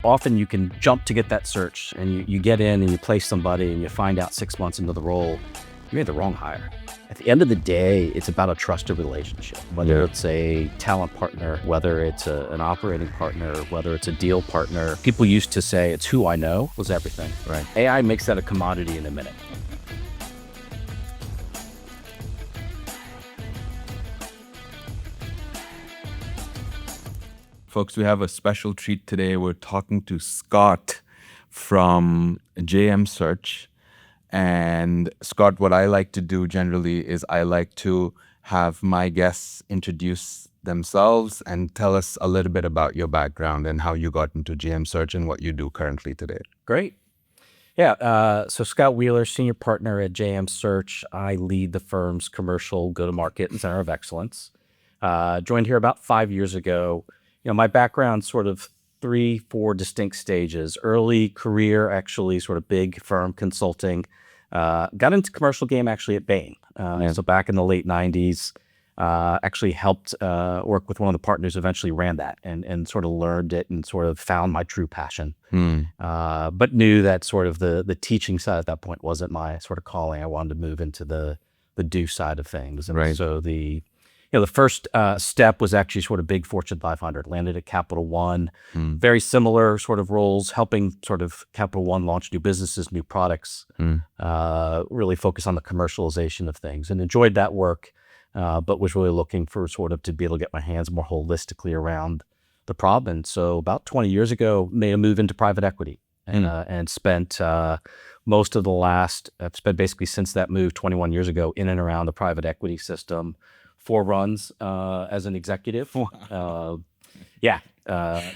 Often you can jump to get that search and you get in and you place somebody and you find out 6 months into the role, you made the wrong hire. At the end of the day, it's about a trusted relationship, whether it's a talent partner, whether it's an operating partner, whether it's a deal partner. People used to say, it's who I know was everything. Right. AI makes that a commodity in a minute. Folks, we have a special treat today. We're talking to Scott from JM Search. And Scott, what I like to do generally is I like to have my guests introduce themselves and tell us a little bit about your background and how you got into JM Search and what you do currently today. Great. Yeah, so Scott Wielar, senior partner at JM Search. I lead the firm's commercial go-to-market and center of excellence. Joined here about 5 years ago. My background sort of 3-4 distinct stages. Early career, actually sort of big firm consulting. Got into commercial game actually at Bain. So back in the late 90s, actually helped work with one of the partners who eventually ran that and sort of learned it and sort of found my true passion. But knew that sort of the teaching side at that point wasn't my sort of calling. I wanted to move into the do side of things. And so the first step was actually sort of big Fortune 500, landed at Capital One, very similar sort of roles, helping sort of Capital One launch new businesses, new products, really focus on the commercialization of things and enjoyed that work, but was really looking for sort of to be able to get my hands more holistically around the problem. And so about 20 years ago, made a move into private equity and spent most of I've spent basically since that move 21 years ago in and around the private equity system. 4 runs as an executive. Not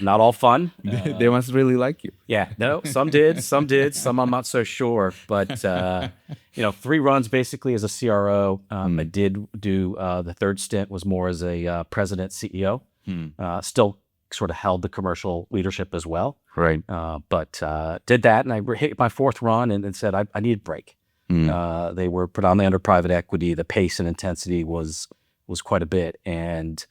all fun. They must really like you. Yeah, no, some did, some I'm not so sure. But 3 runs basically as a CRO. I did do the third stint was more as a president, CEO. Still sort of held the commercial leadership as well. Right. But did that, and I hit my 4th run and said I need a break. They were predominantly under private equity. The pace and intensity was quite a bit, and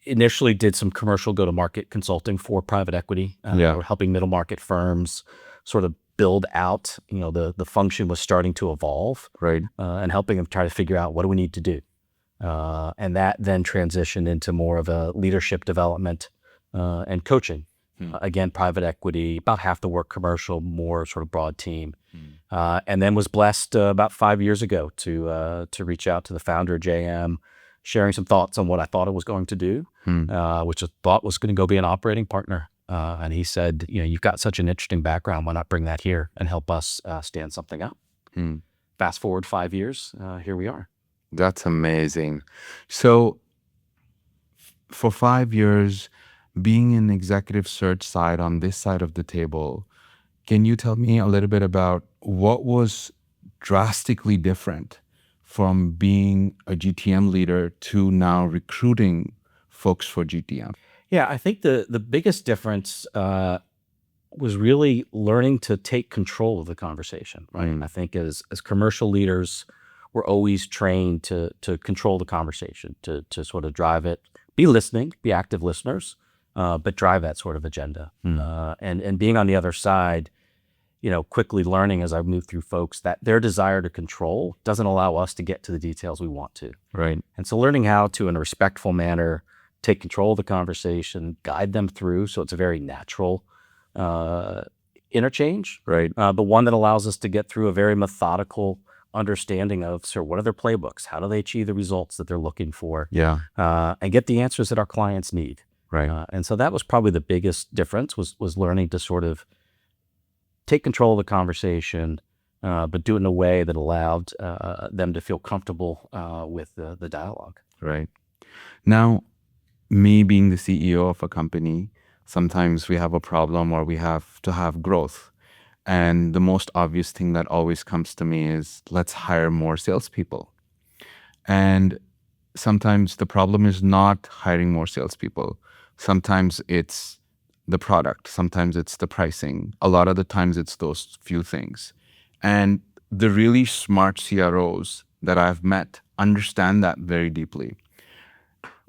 initially did some commercial go-to-market consulting for private equity. Helping middle market firms sort of build out. The function was starting to evolve, right, and helping them try to figure out what do we need to do, and that then transitioned into more of a leadership development and coaching. Again, private equity, about half the work commercial, more sort of broad team. And then was blessed about 5 years ago to reach out to the founder of JM, sharing some thoughts on what I thought it was going to do, which I thought was going to go be an operating partner. And he said, you've got such an interesting background. Why not bring that here and help us stand something up? Fast forward 5 years, here we are. That's amazing. So for 5 years, being in executive search side on this side of the table, can you tell me a little bit about what was drastically different from being a GTM leader to now recruiting folks for GTM? Yeah, I think the biggest difference was really learning to take control of the conversation, right? I think as commercial leaders, we're always trained to control the conversation, to sort of drive it, be listening, be active listeners, but drive that sort of agenda. And being on the other side, quickly learning as I move through folks that their desire to control doesn't allow us to get to the details we want to. Right. And so learning how to, in a respectful manner, take control of the conversation, guide them through so it's a very natural interchange. Right. But one that allows us to get through a very methodical understanding of what are their playbooks? How do they achieve the results that they're looking for? Yeah. And get the answers that our clients need. Right. And so that was probably the biggest difference was learning to sort of take control of the conversation, but do it in a way that allowed them to feel comfortable with the dialogue. Right. Now, me being the CEO of a company, sometimes we have a problem or we have to have growth. And the most obvious thing that always comes to me is let's hire more salespeople. And sometimes the problem is not hiring more salespeople. Sometimes it's the product. Sometimes it's the pricing. A lot of the times it's those few things. And the really smart CROs that I've met understand that very deeply.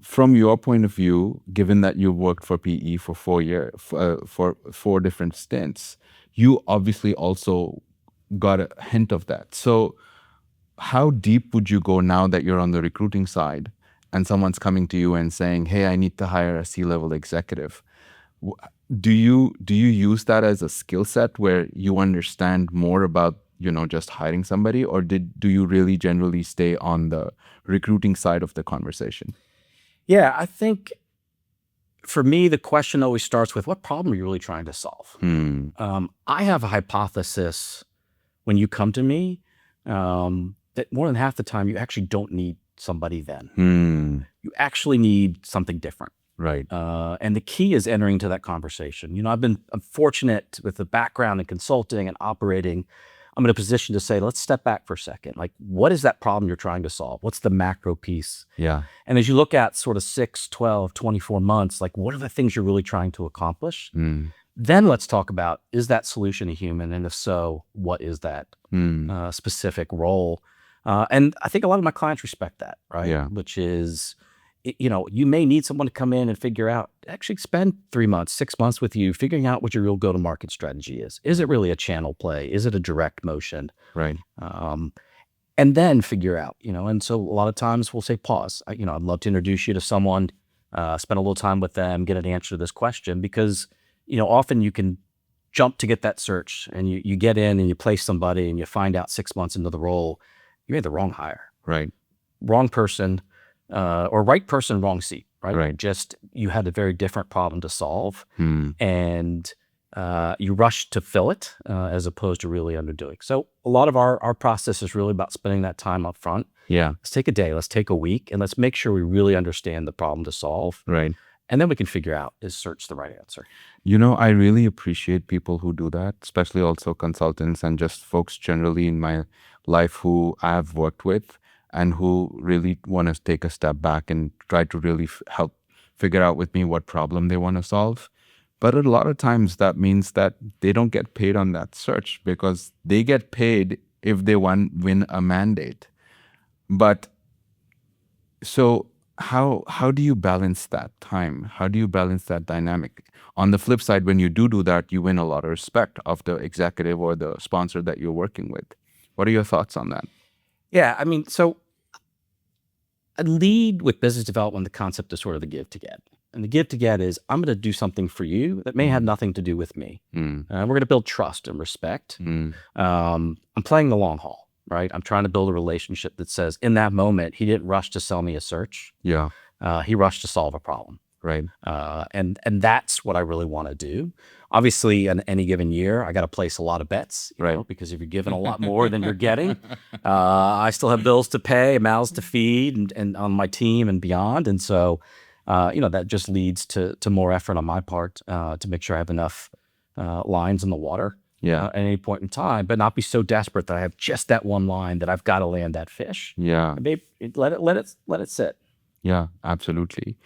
from your point of view, given that you worked for PE for 4 years, for 4 different stints, you obviously also got a hint of that. So how deep would you go now that you're on the recruiting side and someone's coming to you and saying, hey, I need to hire a C-level executive? Do you use that as a skill set where you understand more about, just hiring somebody, or do you really generally stay on the recruiting side of the conversation? Yeah, I think for me, the question always starts with what problem are you really trying to solve? I have a hypothesis when you come to me that more than half the time you actually don't need somebody then. You actually need something different. Right. And the key is entering into that conversation. I'm fortunate with the background in consulting and operating. I'm in a position to say, let's step back for a second. Like, what is that problem you're trying to solve? What's the macro piece? Yeah. And as you look at sort of 6, 12, 24 months, like, what are the things you're really trying to accomplish? Then let's talk about, is that solution a human? And if so, what is that specific role? And I think a lot of my clients respect that, right? Yeah. Which is, you may need someone to come in and figure out, actually spend 3 months, 6 months with you, figuring out what your real go-to-market strategy is. Is it really a channel play? Is it a direct motion? Right. And then figure out, and so a lot of times we'll say, pause. I'd love to introduce you to someone, spend a little time with them, get an answer to this question, because, often you can jump to get that search and you get in and you place somebody and you find out 6 months into the role, you made the wrong hire. Right. Wrong person, or right person, wrong seat, right? Right. Just, you had a very different problem to solve, and you rushed to fill it as opposed to really underdoing. So a lot of our process is really about spending that time up front. Yeah. Let's take a day, let's take a week, and let's make sure we really understand the problem to solve. Right. And then we can figure out, is search the right answer? I really appreciate people who do that, especially also consultants and just folks generally in my life who I've worked with and who really want to take a step back and try to really help figure out with me what problem they want to solve. But a lot of times that means that they don't get paid on that search because they get paid if they win a mandate. But so how do you balance that time? How do you balance that dynamic? On the flip side, when you do that, you win a lot of respect of the executive or the sponsor that you're working with. What are your thoughts on that? Yeah, so I lead with business development, the concept of sort of the give to get. And the give to get is, I'm going to do something for you that may have nothing to do with me. We're going to build trust and respect. I'm playing the long haul, right? I'm trying to build a relationship that says, in that moment, he didn't rush to sell me a search. Yeah. He rushed to solve a problem. Right. And that's what I really want to do. Obviously, in any given year, I got to place a lot of bets, because if you're giving a lot more than you're getting, I still have bills to pay, mouths to feed, and on my team and beyond. And so, that just leads to more effort on my part to make sure I have enough lines in the water at any point in time, but not be so desperate that I have just that one line that I've got to land that fish. Yeah. Maybe let it sit. Yeah, absolutely.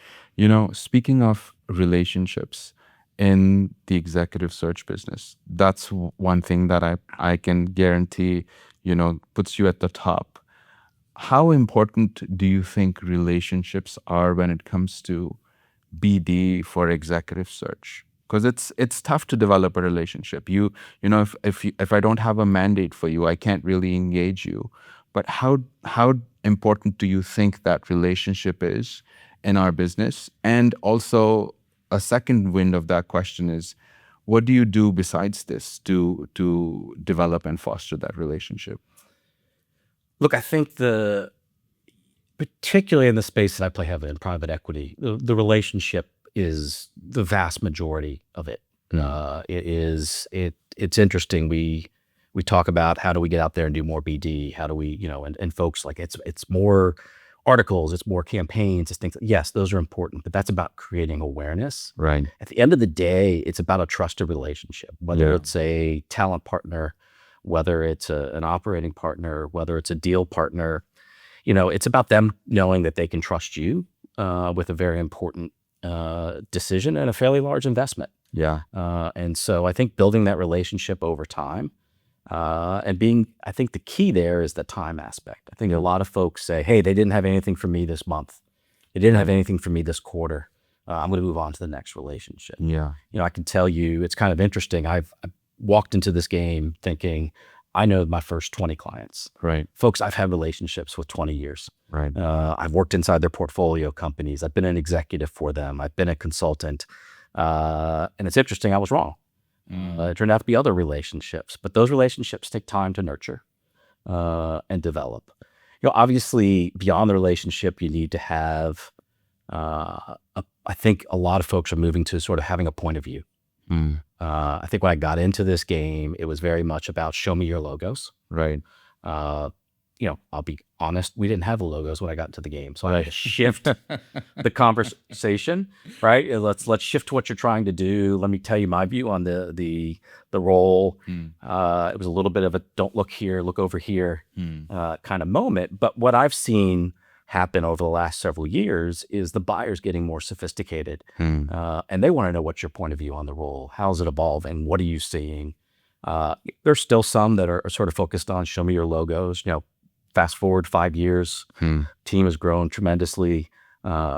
Speaking of relationships in the executive search business, that's one thing that I can guarantee, puts you at the top. How important do you think relationships are when it comes to BD for executive search? Because it's tough to develop a relationship. If I don't have a mandate for you, I can't really engage you. But how important do you think that relationship is in our business? And also, a second wind of that question is, what do you do besides this to develop and foster that relationship? Look, I think particularly in the space that I play heavily in private equity, the relationship is the vast majority of it. It's interesting. We talk about, how do we get out there and do more BD? How do we, and folks, like, it's more articles, it's more campaigns, it's things. Yes, those are important, but that's about creating awareness. Right. At the end of the day, it's about a trusted relationship, whether it's a talent partner, whether it's an operating partner, whether it's a deal partner. It's about them knowing that they can trust you with a very important decision and a fairly large investment. Yeah. And so I think building that relationship over time, and I think the key there is the time aspect. I think a lot of folks say, hey, they didn't have anything for me this month. It didn't have anything for me this quarter. I'm going to move on to the next relationship. Yeah. I can tell you, it's kind of interesting. I walked into this game thinking, I know my first 20 clients. Right. Folks, I've had relationships with 20 years. Right. I've worked inside their portfolio companies. I've been an executive for them. I've been a consultant. And it's interesting, I was wrong. It turned out to be other relationships, but those relationships take time to nurture and develop. Obviously, beyond the relationship, you need to have, I think a lot of folks are moving to sort of having a point of view. I think when I got into this game, it was very much about show me your logos. Right. I'll be honest, we didn't have the logos when I got into the game. So I had to shift the conversation, right? Let's shift to what you're trying to do. Let me tell you my view on the role. It was a little bit of a don't look here, look over here kind of moment. But what I've seen happen over the last several years is the buyers getting more sophisticated. And they want to know what's your point of view on the role. How's it evolving? What are you seeing? There's still some that are sort of focused on show me your logos. Fast forward 5 years, team has grown tremendously.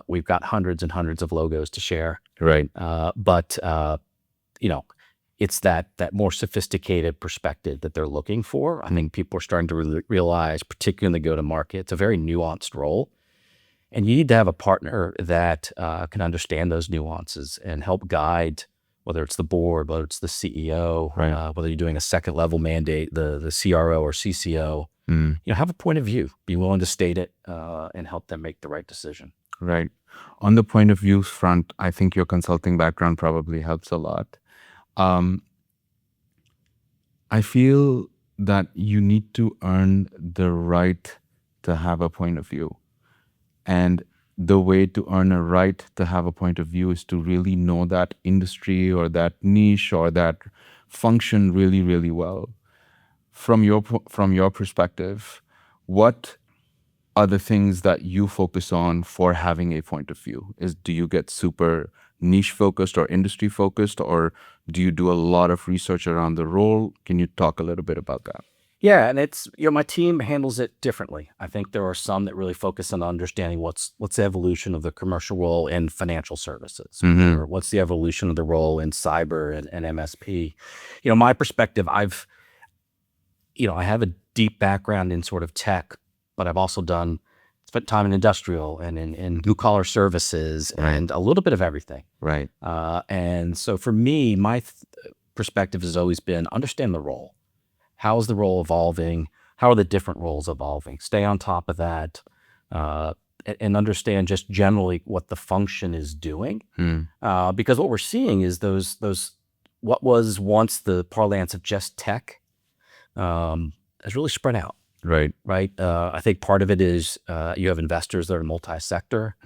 We've got hundreds and hundreds of logos to share. Right. But it's that more sophisticated perspective that they're looking for. I think people are starting to realize, particularly in the go-to-market, it's a very nuanced role. And you need to have a partner that can understand those nuances and help guide, whether it's the board, whether it's the CEO, Right. whether you're doing a second level mandate, the CRO or CCO. Have a point of view, be willing to state it, and help them make the right decision. Right. On the point of view front, I think your consulting background probably helps a lot. I feel that you need to earn the right to have a point of view. And the way to earn a right to have a point of view is to really know that industry or that niche or that function really, really well. From your perspective, what are the things that you focus on for having a point of view? Do you get super niche focused or industry focused, or do you do a lot of research around the role? Can you talk a little bit about that? Yeah, and it's my team handles it differently. I think there are some that really focus on understanding what's the evolution of the commercial role in financial services, or what's the evolution of the role in cyber and MSP. My perspective, I have a deep background in sort of tech, but I've also spent time in industrial and in blue collar services and a little bit of everything. Right. And so for me, my perspective has always been understand the role. How is the role evolving? How are the different roles evolving? Stay on top of that, and understand just generally what the function is doing. Because what we're seeing is those what was once the parlance of just tech has really spread out. Right. Right. I think part of it is you have investors that are multi-sector.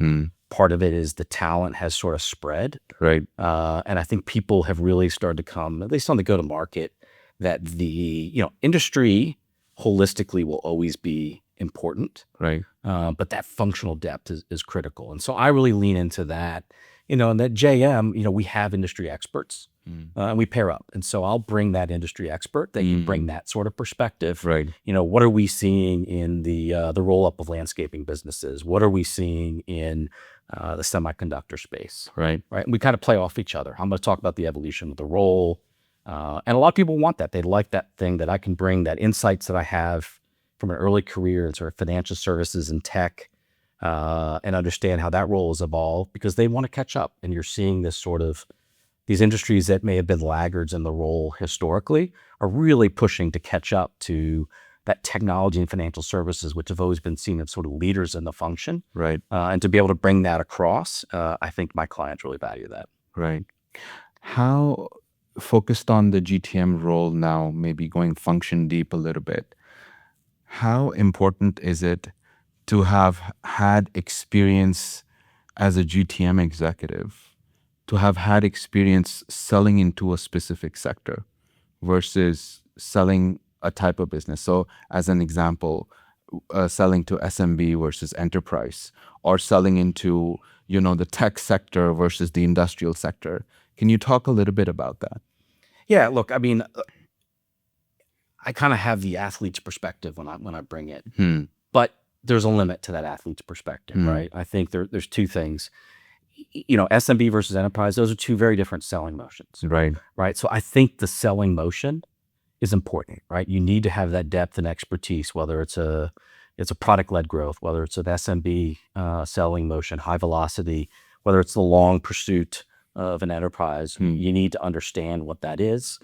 Part of it is the talent has sort of spread. Right. And I think people have really started to come, at least on the go-to-market, that the industry holistically will always be important. Right. But that functional depth is critical. And so I really lean into that. And that JM, we have industry experts. And we pair up. And so I'll bring that industry expert. They can bring that sort of perspective. Right. What are we seeing in the roll-up of landscaping businesses? What are we seeing in the semiconductor space? Right. Right. And we kind of play off each other. I'm going to talk about the evolution of the role. And a lot of people want that. They like that thing that I can bring, that insights that I have from an early career in sort of financial services and tech, and understand how that role has evolved, because they want to catch up. And you're seeing this sort of, these industries that may have been laggards in the role historically are really pushing to catch up to that technology and financial services, which have always been seen as sort of leaders in the function. Right. And to be able to bring that across, I think my clients really value that. Right. How focused on the GTM role now, maybe going function deep a little bit, how important is it to have had experience as a GTM executive, to have had experience selling into a specific sector versus selling a type of business? So as an example, selling to SMB versus enterprise, or selling into, the tech sector versus the industrial sector. Can you talk a little bit about that? Yeah, look, I mean, I kind of have the athlete's perspective when I bring it, but there's a limit to that athlete's perspective, right? I think there's two things. SMB versus enterprise, those are two very different selling motions, Right. right? So I think the selling motion is important, right? You need to have that depth and expertise, whether it's a product-led growth, whether it's an SMB selling motion, high velocity, whether it's the long pursuit of an enterprise. You need to understand what that is.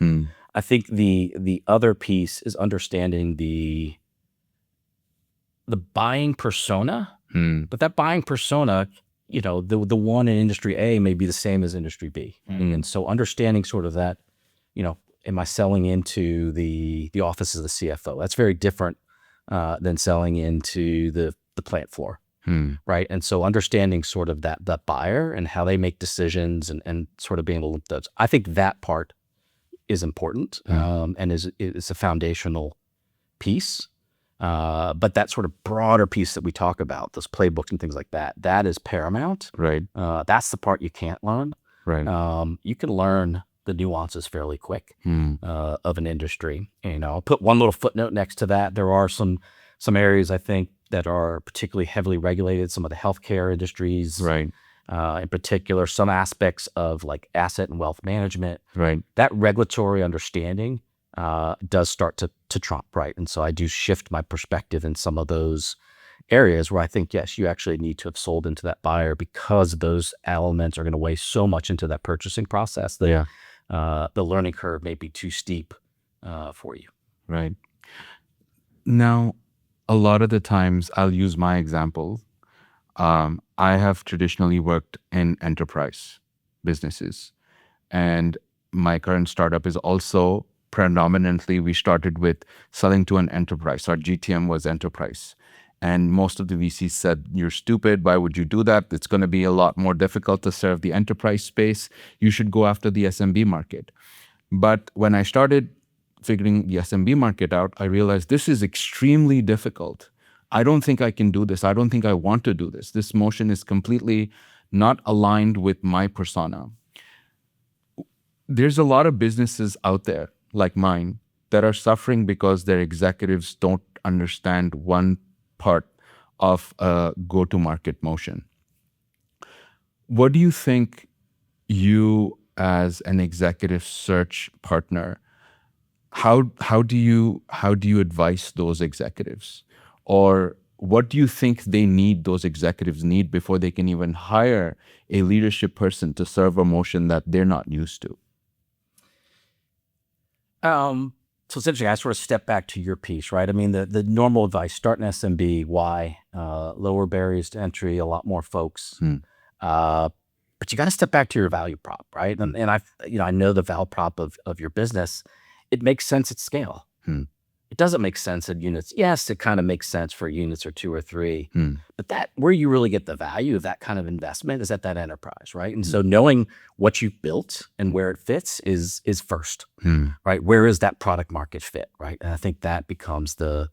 I think the other piece is understanding the buying persona, but that buying persona, the one in industry A may be the same as industry B. And so understanding sort of that, am I selling into the office of the CFO? That's very different than selling into the plant floor, right? And so understanding sort of that buyer and how they make decisions and sort of being able to look those. I think that part is important and is a foundational piece. But that sort of broader piece that we talk about, those playbooks and things like that, that is paramount. Right. That's the part you can't learn. Right. You can learn the nuances fairly quick of an industry. I'll put one little footnote next to that. There are some areas I think that are particularly heavily regulated. Some of the healthcare industries, Right. In particular, some aspects of like asset and wealth management. Right. That regulatory understanding does start to trump, right? And so I do shift my perspective in some of those areas where I think, yes, you actually need to have sold into that buyer because those elements are going to weigh so much into that purchasing process that the learning curve may be too steep for you. Right. Now, a lot of the times I'll use my example. I have traditionally worked in enterprise businesses, and my current startup is also predominantly, we started with selling to an enterprise. Our GTM was enterprise. And most of the VCs said, you're stupid. Why would you do that? It's going to be a lot more difficult to serve the enterprise space. You should go after the SMB market. But when I started figuring the SMB market out, I realized this is extremely difficult. I don't think I can do this. I don't think I want to do this. This motion is completely not aligned with my persona. There's a lot of businesses out there like mine that are suffering because their executives don't understand one part of a go-to-market motion. What do you think you, as an executive search partner, how do you advise those executives? Or what do you think those executives need before they can even hire a leadership person to serve a motion that they're not used to? So it's interesting. I sort of step back to your piece, right? I mean, the normal advice: start an SMB. Why? Lower barriers to entry, a lot more folks. But you got to step back to your value prop, right? And I know the value prop of your business. It makes sense at scale. It doesn't make sense at units. Yes, it kind of makes sense for units or 2 or 3, but that where you really get the value of that kind of investment is at that enterprise, right? And so knowing what you've built and where it fits is first, right? Where is that product market fit, right? And I think that becomes the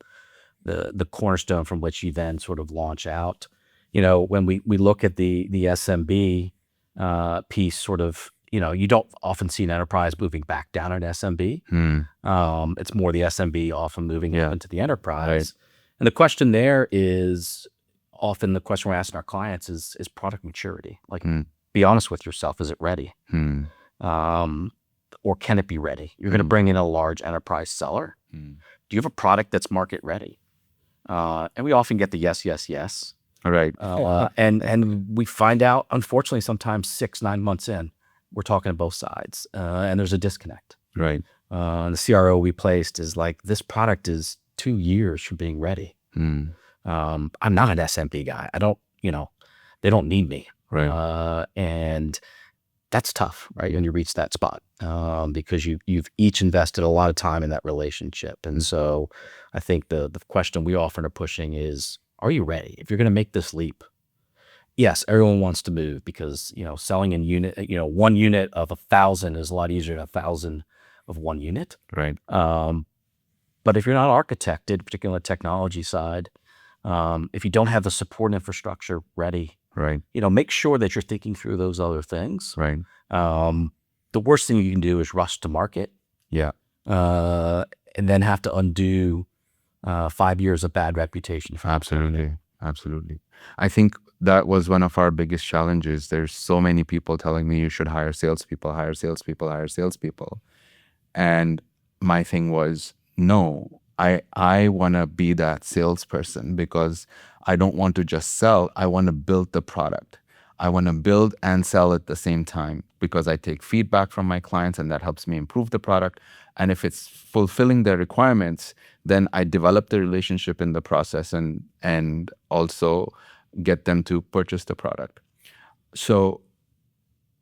cornerstone from which you then sort of launch out. When we look at the SMB piece, sort of. You don't often see an enterprise moving back down an SMB. It's more the SMB often moving up into the enterprise. Right. And the question there is often the question we're asking our clients is product maturity. Like, be honest with yourself. Is it ready? Or can it be ready? You're going to bring in a large enterprise seller. Do you have a product that's market ready? And we often get the yes, yes, yes. Right. And we find out, unfortunately, sometimes 6-9 months in, we're talking to both sides, and there's a disconnect. Right. The CRO we placed is like, this product is 2 years from being ready. I'm not an SMB guy. I don't, they don't need me. Right. And that's tough, right? When you reach that spot, because you've each invested a lot of time in that relationship. And so I think the question we often are pushing is, are you ready? If you're going to make this leap, yes, everyone wants to move because, selling in unit, 1 unit of 1,000 is a lot easier than 1,000 of 1 unit. Right. But if you're not architected, particularly on the technology side, if you don't have the support infrastructure ready, right, make sure that you're thinking through those other things. Right. The worst thing you can do is rush to market. Yeah. And then have to undo 5 years of bad reputation. Absolutely. Absolutely. I think that was one of our biggest challenges. There's so many people telling me you should hire salespeople, hire salespeople, hire salespeople. And my thing was, no, I want to be that salesperson because I don't want to just sell. I want to build the product. I want to build and sell at the same time because I take feedback from my clients and that helps me improve the product. And if it's fulfilling their requirements, then I develop the relationship in the process and also get them to purchase the product. So,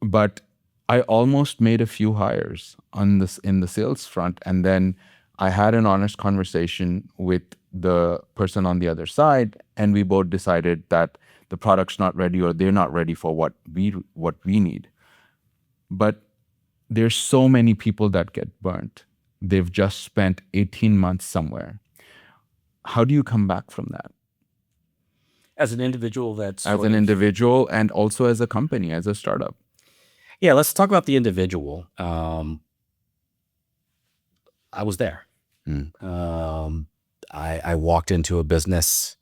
but I almost made a few hires on this in the sales front, and then I had an honest conversation with the person on the other side, and we both decided that the product's not ready or they're not ready for what we need. But there's so many people that get burnt. They've just spent 18 months somewhere. How do you come back from that? As an individual, that's As an individual and also as a company, as a startup. Yeah, let's talk about the individual. I was there. I walked into a business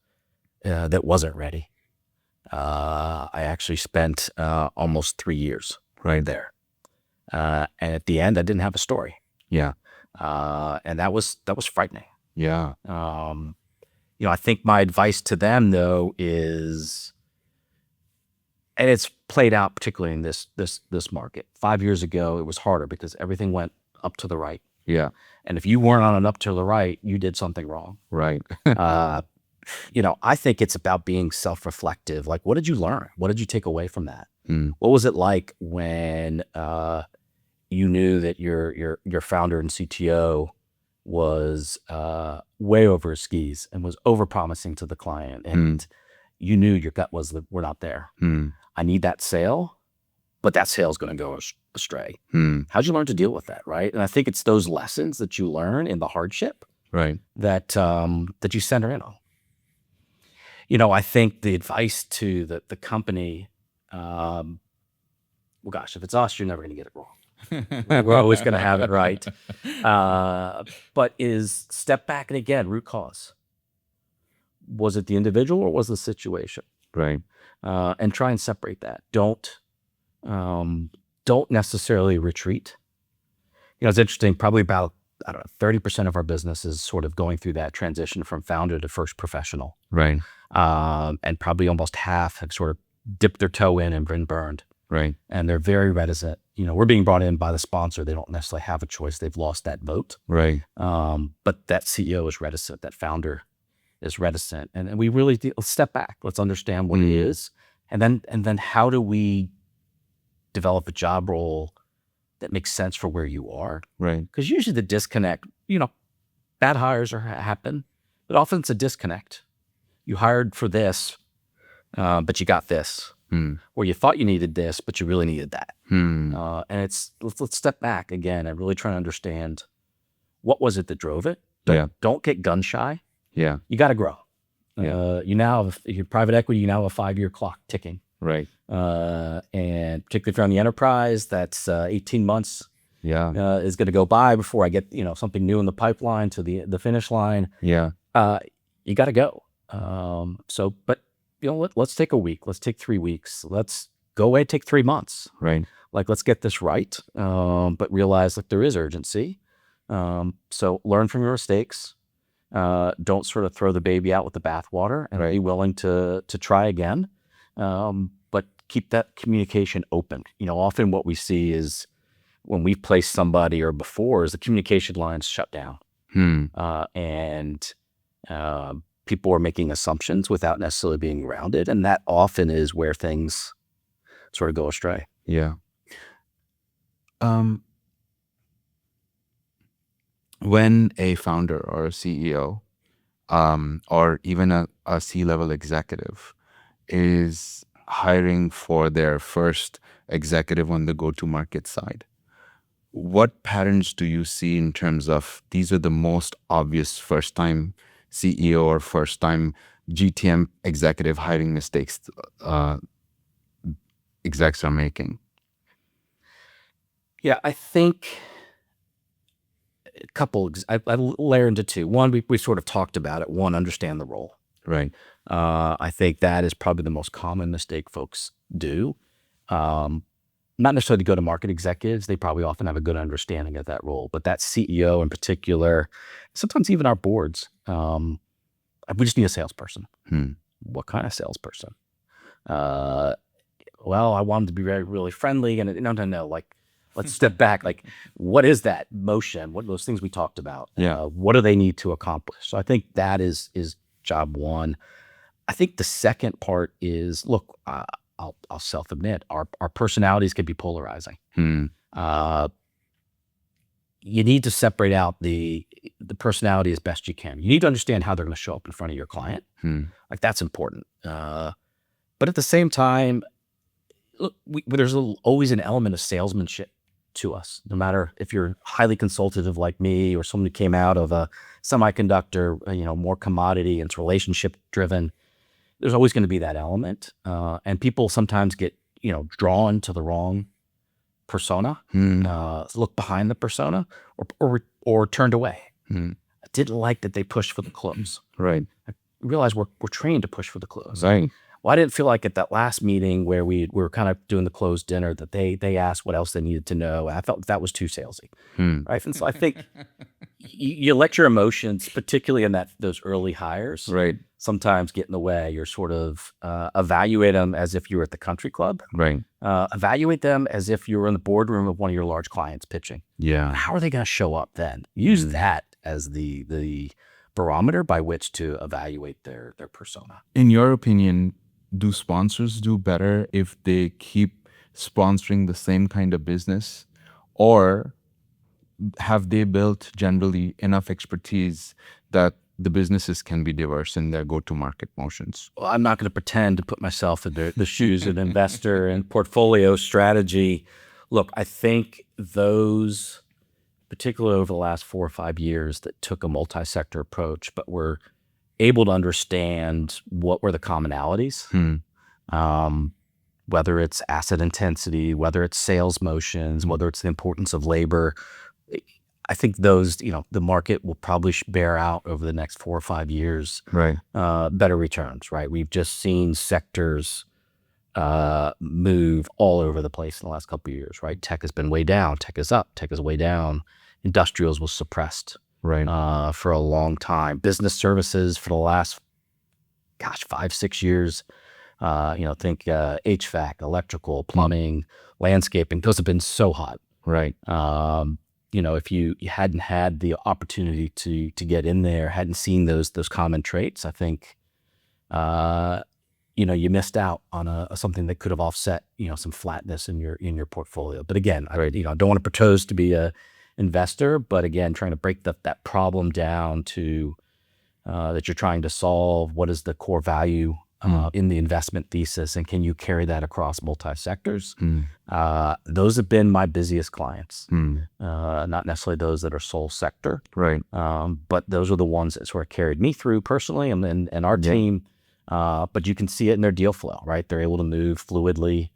that wasn't ready. I actually spent almost 3 years Right there. And at the end, I didn't have a story. Yeah. And that was frightening. Yeah. I think my advice to them though is, and it's played out particularly in this market. 5 years ago, it was harder because everything went up to the right. Yeah. And if you weren't on an up to the right, you did something wrong. Right. I think it's about being self-reflective. Like, what did you learn? What did you take away from that? Mm. What was it like when you knew that your founder and CTO was way over his skis and was over-promising to the client, and you knew your gut was that we're not there. I need that sale, but that sale's going to go astray. How'd you learn to deal with that, right? And I think it's those lessons that you learn in the hardship, Right, that that you center in on. I think the advice to the company, well, gosh, if it's us, you're never going to get it wrong. We're always going to have it right. But is step back and again, root cause. Was it the individual or was the situation? Right. And try and separate that. Don't necessarily retreat. It's interesting. Probably about 30% of our business is sort of going through that transition from founder to first professional. Right. And probably almost half have sort of dipped their toe in and been burned. Right. And they're very reticent. We're being brought in by the sponsor. They don't necessarily have a choice. They've lost that vote. Right. But that CEO is reticent. That founder is reticent. And we really let's step back. Let's understand what it is. And then how do we develop a job role that makes sense for where you are? Right. Because usually the disconnect, bad hires happen, but often it's a disconnect. You hired for this, but you got this. Or you thought you needed this, but you really needed that. And let's step back again and really try to understand what was it that drove it. Don't get gun shy. Yeah. You got to grow. Yeah. You now have your private equity. You now have a 5-year clock ticking. Right. And particularly if you're on the enterprise, that's 18 months. Yeah. Is going to go by before I get something new in the pipeline to the finish line. Yeah. You got to go. But let's take a week. Let's take 3 weeks. Let's go away. Take 3 months. Right. Like, let's get this right. But realize there is urgency. So learn from your mistakes. Don't sort of throw the baby out with the bathwater, and be willing to try again. But keep that communication open. Often what we see is when we've placed somebody or before is the communication lines shut down. And people are making assumptions without necessarily being grounded. And that often is where things sort of go astray. Yeah. When a founder or a CEO, or even a C-level executive is hiring for their first executive on the go-to-market side, what patterns do you see in terms of these are the most obvious first-time CEO or first-time GTM executive hiring mistakes execs are making? Yeah, I think a couple, I layer into two. One, we sort of talked about it. One, understand the role. Right. I think that is probably the most common mistake folks do. Not necessarily go-to-market executives. They probably often have a good understanding of that role, but that CEO in particular, sometimes even our boards, we just need a salesperson. What kind of salesperson? Well, I want them to be really friendly, and no. Like, let's step back. Like, what is that motion? What are those things we talked about? Yeah. What do they need to accomplish? So I think that is job one. I think the second part is, look, I'll self-admit, our personalities can be polarizing. You need to separate out the personality as best you can. You need to understand how they're going to show up in front of your client. Like, that's important. But at the same time, look, there's always an element of salesmanship to us, no matter if you're highly consultative like me or someone who came out of a semiconductor, more commodity and it's relationship driven. There's always going to be that element. And people sometimes get, drawn to the wrong persona, look behind the persona or turned away. I didn't like that they pushed for the close. Right. I realized we're trained to push for the close. Right. Well, I didn't feel like at that last meeting where we were kind of doing the closed dinner that they asked what else they needed to know. I felt that was too salesy. Right. And so I think you let your emotions, particularly in those early hires, Right. sometimes get in the way. You're sort of evaluate them as if you were at the country club. Right. Evaluate them as if you were in the boardroom of one of your large clients pitching. Yeah. How are they going to show up then? Use that as the barometer by which to evaluate their persona. In your opinion, do sponsors do better if they keep sponsoring the same kind of business, or have they built generally enough expertise that the businesses can be diverse in their go-to-market motions? Well, I'm not going to pretend to put myself in the shoes of an investor and portfolio strategy. Look, I think those, particularly over the last 4 or 5 years, that took a multi-sector approach, but were able to understand what were the commonalities, whether it's asset intensity, whether it's sales motions, whether it's the importance of labor. I think those, the market will probably bear out over the next 4 or 5 years, Right. Better returns, right? We've just seen sectors move all over the place in the last couple of years, right? Tech has been way down, tech is up, tech is way down. Industrials was suppressed. Right. For a long time. Business services for the last, 5, 6 years, think HVAC, electrical, plumbing, landscaping, those have been so hot. Right. If you hadn't had the opportunity to get in there, hadn't seen those common traits, I think, you missed out on something that could have offset, some flatness in your portfolio. But again, I don't want to propose to be a investor, but again, trying to break that problem down to that you're trying to solve. What is the core value in the investment thesis, and can you carry that across multi-sectors? Those have been my busiest clients, not necessarily those that are sole sector, Right. but those are the ones that sort of carried me through personally and our team. But you can see it in their deal flow, right? They're able to move fluidly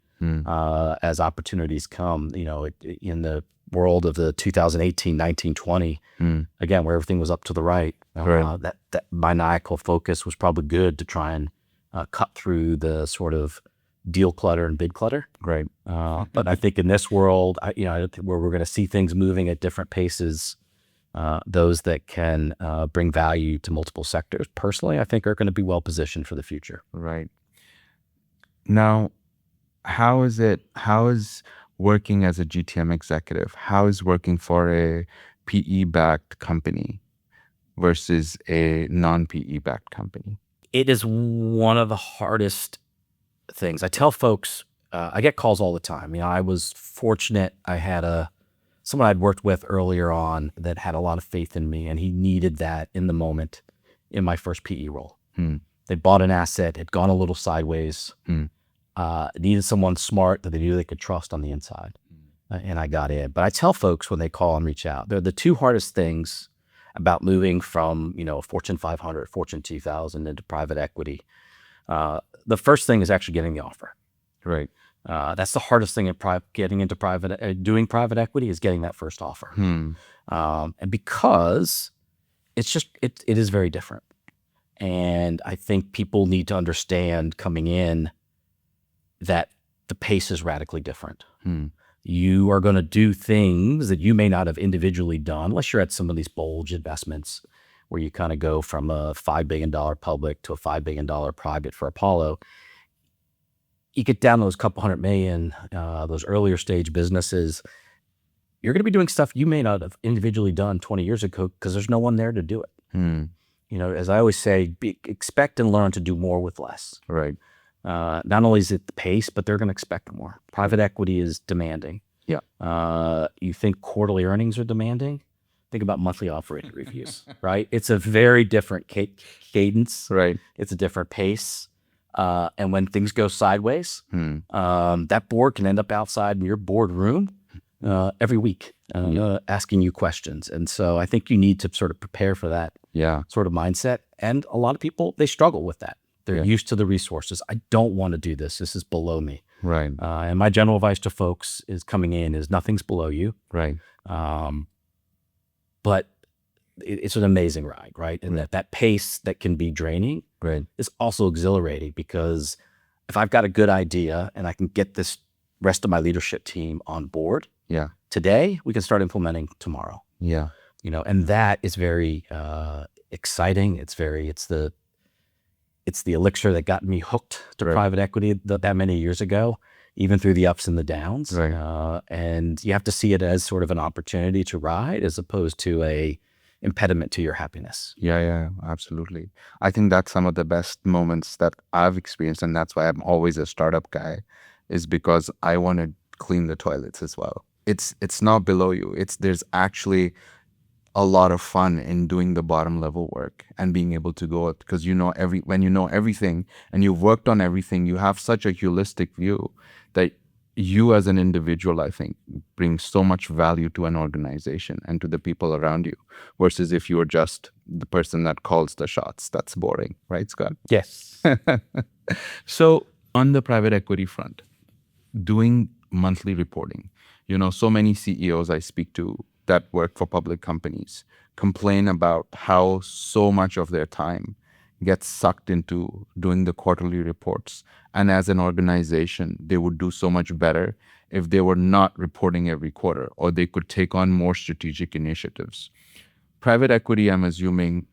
as opportunities come. In the world of the 2018, 19, 20, again, where everything was up to the right, that maniacal focus was probably good to try and cut through the sort of deal clutter and bid clutter. Right. But I think in this world, where we're going to see things moving at different paces, those that can bring value to multiple sectors, personally, I think are going to be well positioned for the future. Right. Now, how is working as a GTM executive, how is working for a PE-backed company versus a non-PE-backed company? It is one of the hardest things. I tell folks, I get calls all the time. I was fortunate. I had someone I'd worked with earlier on that had a lot of faith in me, and he needed that in the moment in my first PE role. They bought an asset, had gone a little sideways, needed someone smart that they knew they could trust on the inside. And I got in. But I tell folks when they call and reach out, they're the two hardest things about moving from, Fortune 500, Fortune 2000 into private equity. The first thing is actually getting the offer. Right. That's the hardest thing in getting into doing private equity is getting that first offer. And because it is very different. And I think people need to understand coming in that the pace is radically different. You are going to do things that you may not have individually done unless you're at some of these bulge investments where you kind of go from a $5 billion public to a $5 billion private for Apollo. You get down to those couple $100 million, those earlier stage businesses, you're going to be doing stuff you may not have individually done 20 years ago because there's no one there to do it. As I always say, expect and learn to do more with less. Right. Not only is it the pace, but they're going to expect more. Private equity is demanding. Yeah. You think quarterly earnings are demanding? Think about monthly operating reviews, right? It's a very different cadence. Right. It's a different pace. And when things go sideways, that board can end up outside in your boardroom every week asking you questions. And so I think you need to sort of prepare for that sort of mindset. And a lot of people, they struggle with that. They're used to the resources. I don't want to do this. This is below me. Right. And my general advice to folks is coming in is nothing's below you. Right. But it's an amazing ride, right? And that pace that can be draining is also exhilarating, because if I've got a good idea and I can get this rest of my leadership team on board today, we can start implementing tomorrow. Yeah. And that is very exciting. It's the elixir that got me hooked to private equity that many years ago, even through the ups and the downs. Right. And you have to see it as sort of an opportunity to ride as opposed to a impediment to your happiness. Yeah, absolutely. I think that's some of the best moments that I've experienced, and that's why I'm always a startup guy, is because I want to clean the toilets as well. It's not below you. There's actually a lot of fun in doing the bottom level work and being able to go, because when you know everything and you've worked on everything, you have such a holistic view that you as an individual, I think, bring so much value to an organization and to the people around you, versus if you are just the person that calls the shots. That's boring, right, Scott? Yes. So on the private equity front, doing monthly reporting, so many CEOs I speak to that work for public companies complain about how so much of their time gets sucked into doing the quarterly reports. And as an organization, they would do so much better if they were not reporting every quarter, or they could take on more strategic initiatives. Private equity, I'm assuming,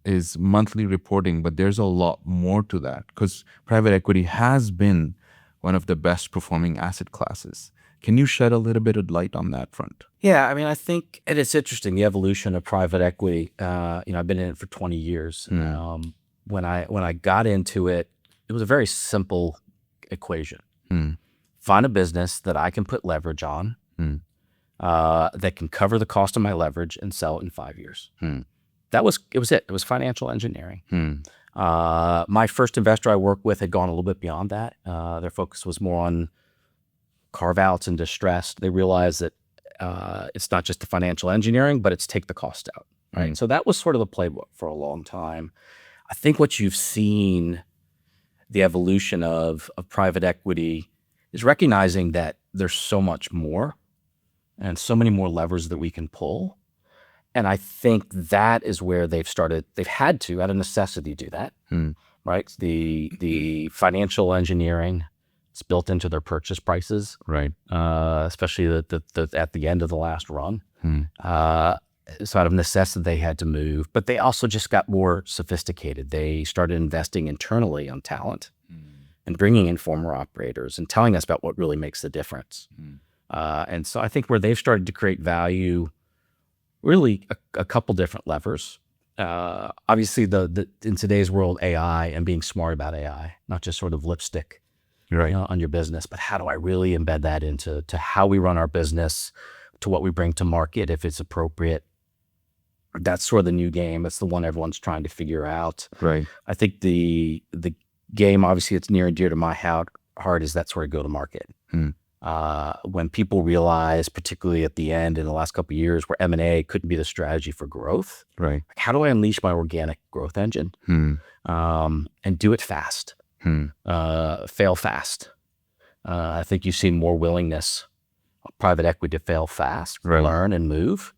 is monthly reporting, but there's a lot more to that, because private equity has been one of the best performing asset classes. Can you shed a little bit of light on that front? Yeah, I mean, I think, and it's interesting, the evolution of private equity. I've been in it for 20 years. When I got into it, it was a very simple equation. Find a business that I can put leverage on, that can cover the cost of my leverage and sell it in 5 years. It was it. It was financial engineering. My first investor I worked with had gone a little bit beyond that. Their focus was more on carve-outs and distressed. They realized that it's not just the financial engineering, but it's take the cost out, right? So that was sort of the playbook for a long time. I think what you've seen, the evolution of private equity, is recognizing that there's so much more and so many more levers that we can pull. And I think that is where they've had to, out of necessity, do that, right? The financial engineering, it's built into their purchase prices, right? Especially at the end of the last run. So out of necessity, they had to move, but they also just got more sophisticated. They started investing internally on talent and bringing in former operators and telling us about what really makes the difference. And so I think where they've started to create value, really a couple different levers. Obviously, in today's world, AI and being smart about AI, not just sort of lipstick on your business, but how do I really embed that into how we run our business, to what we bring to market if it's appropriate. That's sort of the new game. It's the one everyone's trying to figure out. Right. I think the game, obviously, it's near and dear to my heart, is that sort of go to market. When people realize, particularly at the end in the last couple of years, where M&A couldn't be the strategy for growth, right? Like, how do I unleash my organic growth engine and do it fast, fail fast? I think you've seen more willingness of private equity to fail fast, learn and move,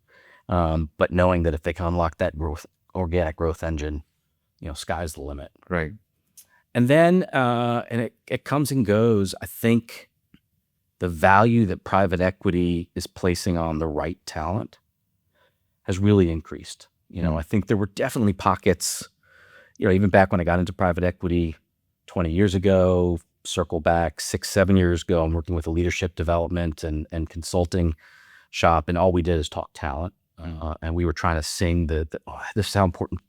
but knowing that if they can unlock that organic growth engine, sky's the limit. Right. And then, and it comes and goes. I think the value that private equity is placing on the right talent has really increased. I think there were definitely pockets, even back when I got into private equity 20 years ago, circle back 6-7 years ago, I'm working with a leadership development and consulting shop, and all we did is talk talent. And we were trying to sing this is how important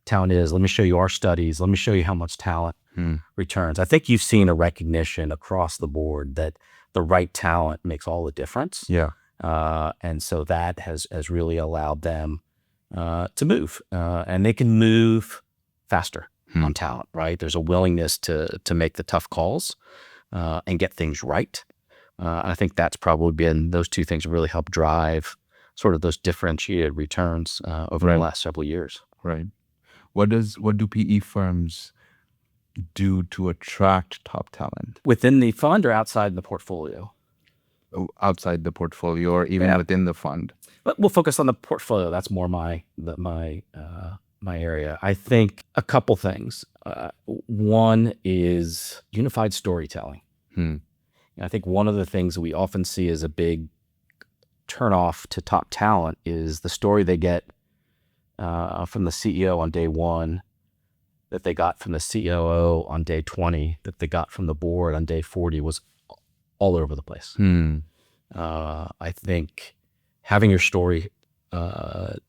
talent is. Let me show you our studies. Let me show you how much talent returns. I think you've seen a recognition across the board that the right talent makes all the difference. Yeah. And so that has really allowed them to move, and they can move faster on talent, right? There's a willingness to make the tough calls and get things right. And I think that's probably been, those two things have really helped drive sort of those differentiated returns over the last several years. Right. What do PE firms do to attract top talent? Within the fund or outside the portfolio? Outside the portfolio or even within the fund? But we'll focus on the portfolio. That's more my area. I think a couple things. One is unified storytelling. I think one of the things that we often see as a big turnoff to top talent is the story they get from the CEO on day 1, that they got from the COO on day 20, that they got from the board on day 40 was all over the place. I think having your story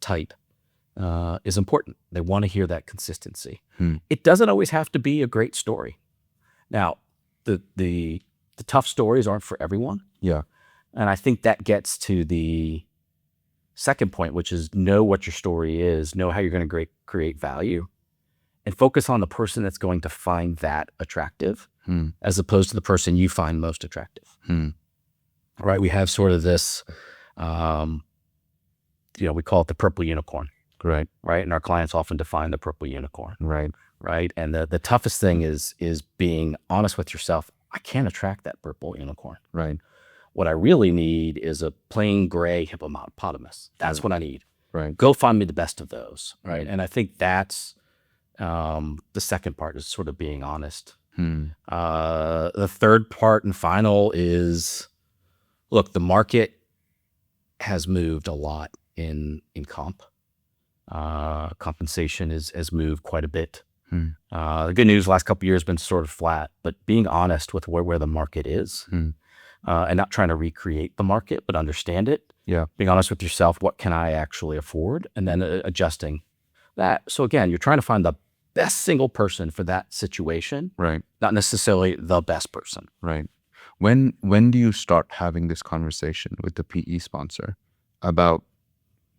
tight is important. They want to hear that consistency. It doesn't always have to be a great story. Now, the tough stories aren't for everyone. Yeah. And I think that gets to the second point, which is know what your story is, know how you're going to create value, and focus on the person that's going to find that attractive as opposed to the person you find most attractive. Right? We have sort of this, we call it the purple unicorn. Right. Right. And our clients often define the purple unicorn. Right. Right. And the toughest thing is being honest with yourself. I can't attract that purple unicorn. Right. What I really need is a plain gray hippopotamus. That's what I need. Right. Go find me the best of those. Right. And I think that's the second part, is sort of being honest. The third part and final is, look, the market has moved a lot in comp. Compensation has moved quite a bit. The good news, the last couple of years has been sort of flat, but being honest with where the market is and not trying to recreate the market, but understand it. Yeah. Being honest with yourself, what can I actually afford? And then adjusting that. So again, you're trying to find the best single person for that situation. Right. Not necessarily the best person. Right. When do you start having this conversation with the PE sponsor about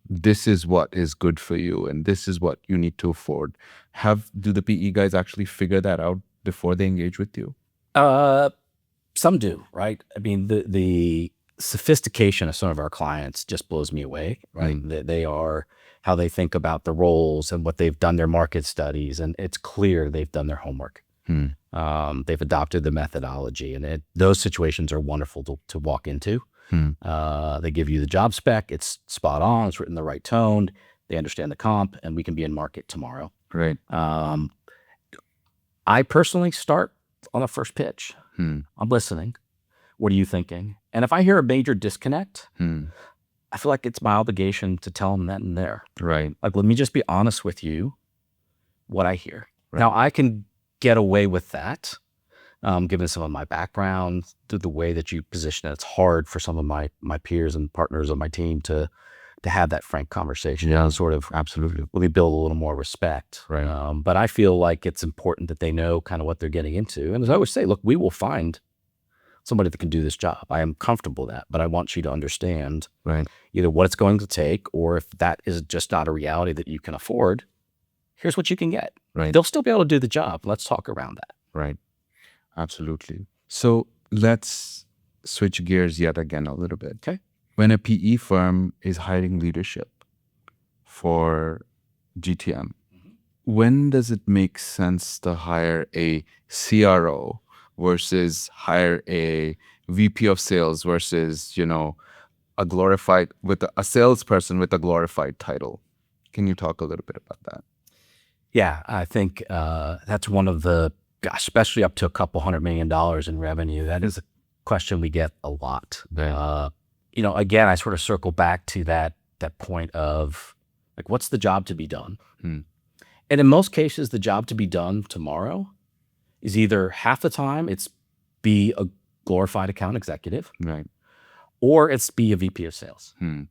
this is what is good for you and this is what you need to afford? Do the PE guys actually figure that out before they engage with you? Some do, right? I mean, the sophistication of some of our clients just blows me away, right? They are, how they think about the roles and what they've done their market studies, and it's clear they've done their homework. They've adopted the methodology, and those situations are wonderful to walk into. They give you the job spec, it's spot on, it's written the right tone, they understand the comp, and we can be in market tomorrow. Right. I personally start on the first pitch. I'm listening. What are you thinking? And if I hear a major disconnect, I feel like it's my obligation to tell them that and there. Right. Like, let me just be honest with you, what I hear. Right. Now, I can get away with that, given some of my background, the way that you position it. It's hard for some of my peers and partners on my team to have that frank conversation. Yeah, and sort of absolutely. really build a little more respect. Right. But I feel like it's important that they know kind of what they're getting into. And as I always say, look, we will find somebody that can do this job. I am comfortable with that, but I want you to understand either what it's going to take, or if that is just not a reality that you can afford, here's what you can get. Right. They'll still be able to do the job. Let's talk around that. Right. Absolutely. So let's switch gears yet again a little bit. Okay. When a PE firm is hiring leadership for GTM, when does it make sense to hire a CRO versus hire a VP of sales versus, a salesperson with a glorified title? Can you talk a little bit about that? Yeah, I think that's one of the, gosh, especially up to a couple $100 million in revenue. That is a question we get a lot. Right. Again, I sort of circle back to that point of like, what's the job to be done? Hmm. And in most cases, the job to be done tomorrow is either half the time it's be a glorified account executive, Right. or it's be a VP of sales. Hmm.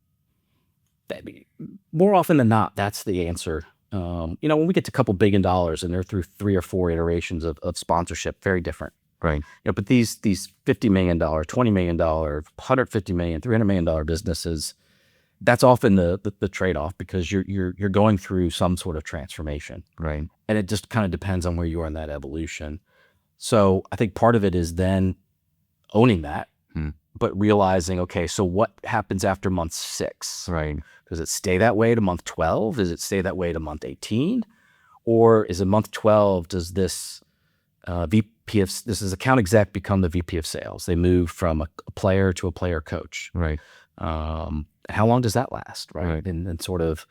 More often than not, that's the answer. When we get to a couple $1 billion and they're through 3 or 4 iterations of sponsorship, very different. Right. But these $50 million, $20 million, $150 million, $300 million businesses, that's often the trade-off, because you're going through some sort of transformation. Right. And it just kind of depends on where you are in that evolution. So I think part of it is then owning that, but realizing, okay, so what happens after month 6? Right. Does it stay that way to month 12? Does it stay that way to month 18? Or is it month 12, does this this is account exec become the VP of sales? They move from a player to a player coach. Right. How long does that last, right? Right. And sort of,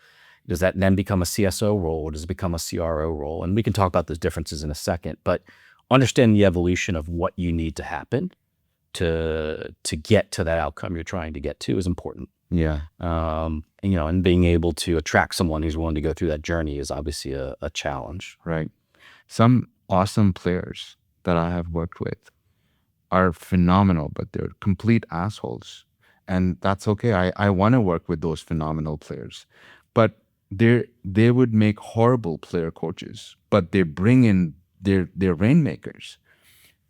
does that then become a CSO role, or does it become a CRO role? And we can talk about those differences in a second, but understand the evolution of what you need to happen to get to that outcome you're trying to get to is important. Yeah. And being able to attract someone who's willing to go through that journey is obviously a challenge. Right. Some awesome players that I have worked with are phenomenal, but they're complete assholes. And that's okay. I want to work with those phenomenal players. But they would make horrible player coaches, but they bring in their rainmakers.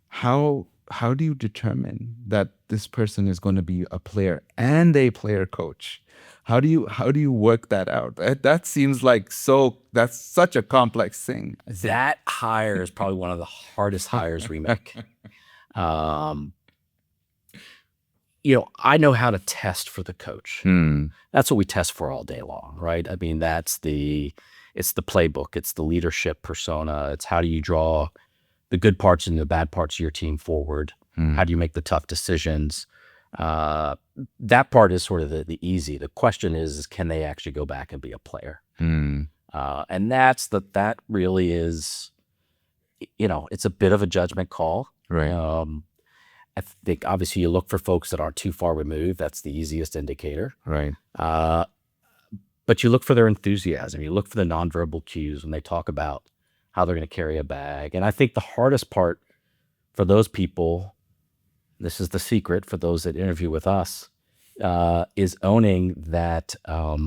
How do you determine that this person is going to be a player and a player coach? How do you work that out? That seems like that's such a complex thing. That hire is probably one of the hardest hires we make. I know how to test for the coach. That's what we test for all day long, right? I mean, it's the playbook. It's the leadership persona. It's how do you draw the good parts and the bad parts of your team forward? How do you make the tough decisions? That part is sort of the easy. The question is can they actually go back and be a player? And that really is, it's a bit of a judgment call. Right. I think obviously you look for folks that aren't too far removed. That's the easiest indicator. Right. But you look for their enthusiasm. You look for the nonverbal cues when they talk about how they're going to carry a bag. And I think the hardest part for those people, this is the secret for those that interview with us, is owning that I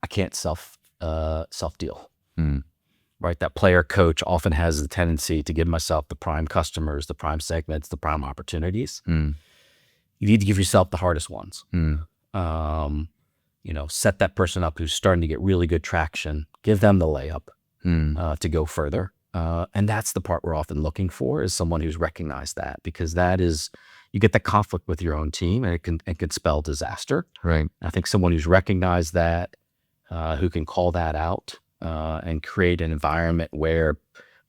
can't self deal. Right? That player coach often has the tendency to give myself the prime customers, the prime segments, the prime opportunities. You need to give yourself the hardest ones. Set that person up who's starting to get really good traction, give them the layup to go further. And that's the part we're often looking for, is someone who's recognized that, because that is, you get that conflict with your own team and it can spell disaster. Right. I think someone who's recognized that, who can call that out, and create an environment where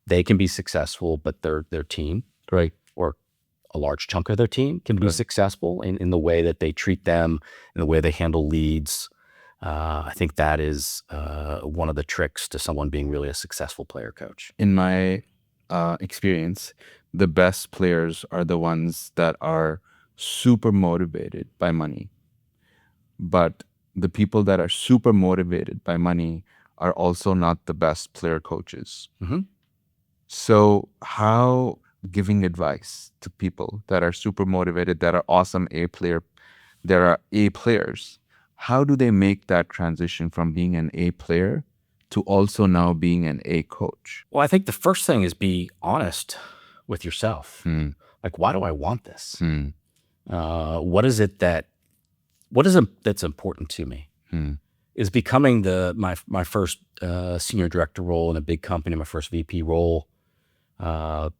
they can be successful, but their team, Right. or a large chunk of their team can be successful in the way that they treat them, in the way they handle leads. I think that is one of the tricks to someone being really a successful player coach. In my experience, the best players are the ones that are super motivated by money. But the people that are super motivated by money are also not the best player coaches. So how giving advice to people that are super motivated, that are awesome there are A players, how do they make that transition from being an A player to also now being an A coach? Well, I think the first thing is be honest with yourself. Like, why do I want this? What is it that's important to me? Is becoming my first senior director role in a big company, my first VP role. How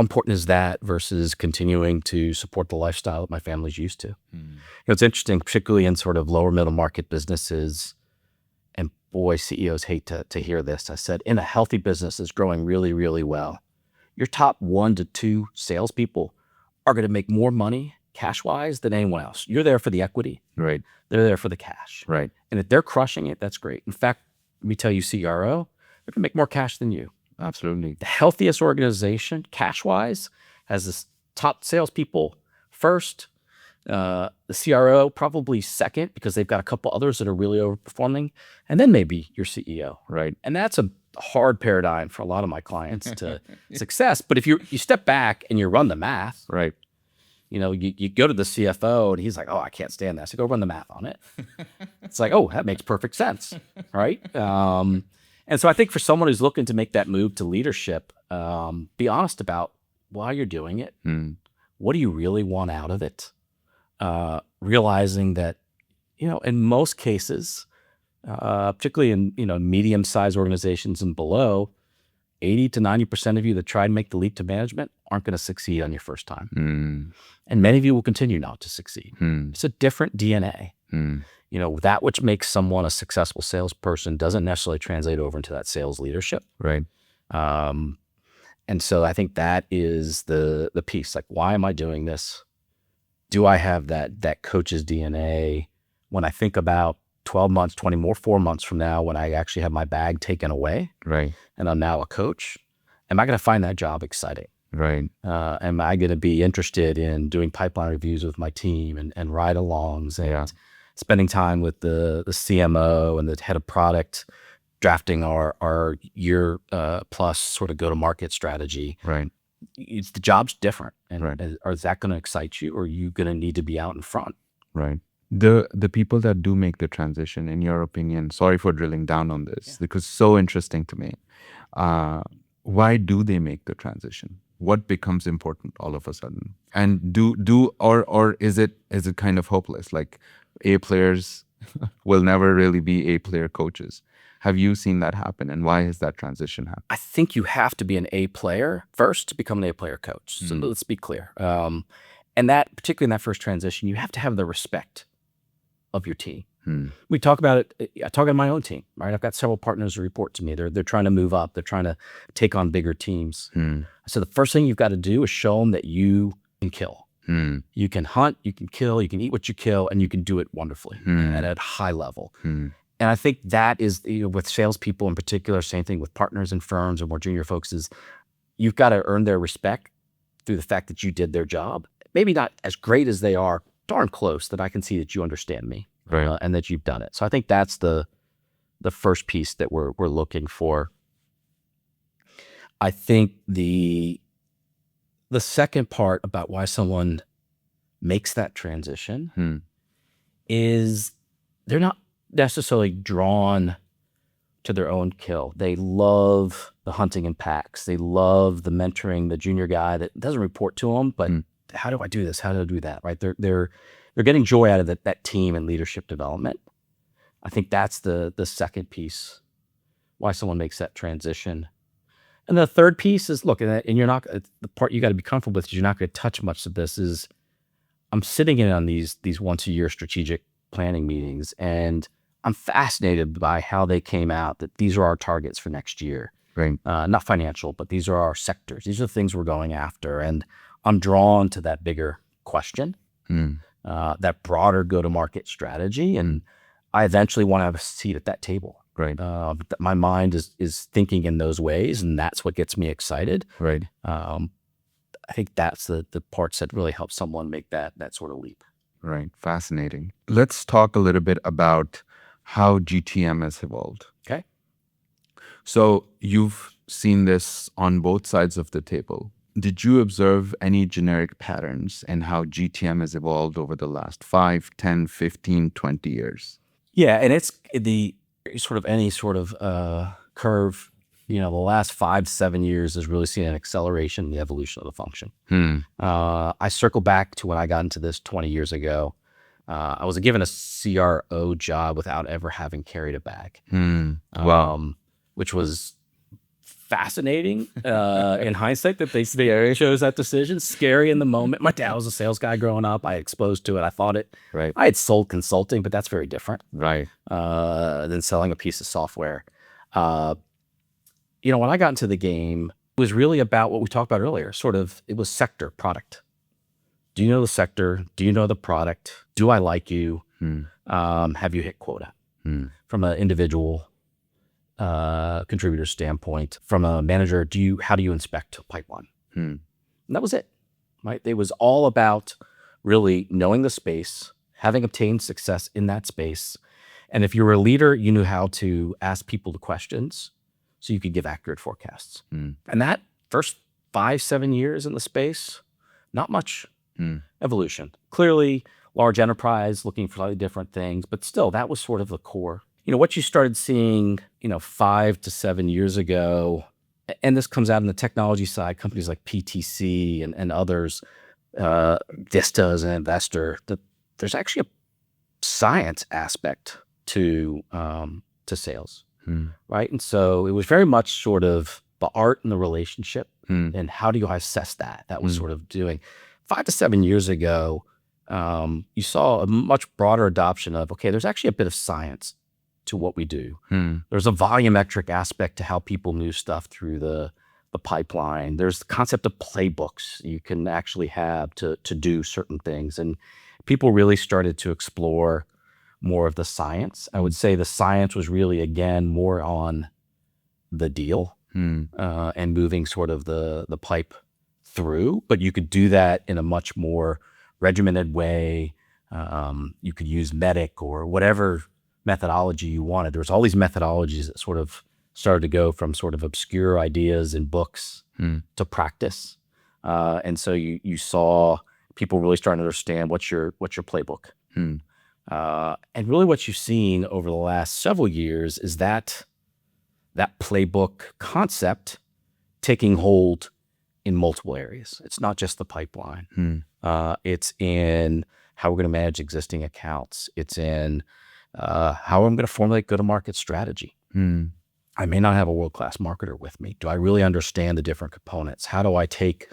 important is that versus continuing to support the lifestyle that my family's used to? It's interesting, particularly in sort of lower middle market businesses, and boy, CEOs hate to hear this. I said, in a healthy business that's growing really, really well, your top 1 to 2 salespeople are going to make more money cash-wise than anyone else. You're there for the equity. Right. They're there for the cash. Right. And if they're crushing it, that's great. In fact, Let me tell you, CRO, they're gonna make more cash than you. Absolutely. The healthiest organization, cash-wise, has this top salespeople first, the CRO probably second because they've got a couple others that are really overperforming, and then maybe your CEO. Right. And that's a hard paradigm for a lot of my clients to success. But if you step back and you run the math, Right. you go to the CFO and he's like, oh, I can't stand that. So go run the math on it. It's like, oh, that makes perfect sense. Right. And so I think for someone who's looking to make that move to leadership, be honest about why you're doing it. What do you really want out of it? Realizing that, in most cases, particularly in, medium-sized organizations and below, 80 to 90% of you that try and make the leap to management aren't going to succeed on your first time. And many of you will continue not to succeed. It's a different DNA. That which makes someone a successful salesperson doesn't necessarily translate over into that sales leadership. Right. And so I think that is the piece. Like, why am I doing this? Do I have that coach's DNA when I think about 12 months, 20 more, 4 months from now, when I actually have my bag taken away, Right. and I'm now a coach? Am I going to find that job exciting? Right. Am I going to be interested in doing pipeline reviews with my team and ride-alongs and spending time with the CMO and the head of product, drafting our year plus sort of go-to-market strategy? Right. The job's different, and Right. is that going to excite you, or are you going to need to be out in front? Right. The people that do make the transition, in your opinion, sorry for drilling down on this, because it's so interesting to me. Why do they make the transition? What becomes important all of a sudden? And or is it kind of hopeless? Like, A players will never really be A player coaches. Have you seen that happen, and why has that transition happened? I think you have to be an A player first to become an A player coach. So let's be clear. And that, particularly in that first transition, you have to have the respect of your team. We talk about it. I talk about my own team, right? I've got several partners who report to me. They're trying to move up. They're trying to take on bigger teams. So the first thing you've got to do is show them that you can kill. You can hunt, you can kill, you can eat what you kill, and you can do it wonderfully at a high level. And I think that is, with salespeople in particular, same thing with partners in firms or more junior folks, is you've got to earn their respect through the fact that you did their job. Maybe not as great as they are, darn close, that I can see that you understand me, Right. and that you've done it. So I think that's the first piece that we're looking for. I think the second part about why someone makes that transition is they're not necessarily drawn to their own kill. They love the hunting in packs. They love the mentoring, the junior guy that doesn't report to them, but how do I do this? How do I do that? Right? They're getting joy out of that team and leadership development. I think that's the second piece why someone makes that transition. And the third piece is, look, and you're not, the part you got to be comfortable with is you're not going to touch much of this, is I'm sitting in on these once a year strategic planning meetings, and I'm fascinated by how they came out that these are our targets for next year. Right. Not financial, but these are our sectors. These are the things we're going after. And I'm drawn to that bigger question, that broader go-to-market strategy. And I eventually want to have a seat at that table. Right. My mind is thinking in those ways, and that's what gets me excited. Right. I think that's the parts that really help someone make that sort of leap. Right. Fascinating. Let's talk a little bit about how GTM has evolved. Okay. So you've seen this on both sides of the table. Did you observe any generic patterns in how GTM has evolved over the last 5, 10, 15, 20 years? Yeah, and it's any sort of curve. The last 5 to 7 years has really seen an acceleration in the evolution of the function. I circle back to when I got into this 20 years ago. I was given a CRO job without ever having carried a bag. Wow. Which was fascinating in hindsight that they chose that decision. Scary in the moment. My dad was a sales guy growing up. I exposed to it. I thought it. Right. I had sold consulting, but that's very different. Right. Than selling a piece of software. When I got into the game, it was really about what we talked about earlier. It was sector, product. Do you know the sector? Do you know the product? Do I like you? Have you hit quota? From an individual contributor standpoint, from a manager, how do you inspect a pipeline? And that was it, right? It was all about really knowing the space, having obtained success in that space. And if you were a leader, you knew how to ask people the questions so you could give accurate forecasts. And that first 5-7 years in the space, not much evolution. Clearly, large enterprise looking for slightly different things, but still, that was sort of the core. What you started seeing, 5 to 7 years ago, and this comes out in the technology side, companies like PTC and others, Vista as an investor, that there's actually a science aspect to sales, right? And so it was very much sort of the art and the relationship, and how do you assess that? That was sort of doing. 5 to 7 years ago, you saw a much broader adoption of, okay, there's actually a bit of science to what we do. There's a volumetric aspect to how people move stuff through the pipeline. There's the concept of playbooks you can actually have to do certain things. And people really started to explore more of the science. I would say the science was really, again, more on the deal and moving sort of the pipe through, but you could do that in a much more regimented way. You could use MEDDIC or whatever methodology you wanted. There was all these methodologies that sort of started to go from sort of obscure ideas in books to practice. And so you saw people really starting to understand what's your playbook. And really what you've seen over the last several years is that playbook concept taking hold in multiple areas. It's not just the pipeline. It's in how we're going to manage existing accounts. It's in how I'm going to formulate go-to-market strategy. I may not have a world-class marketer with me. Do I really understand the different components? How do I take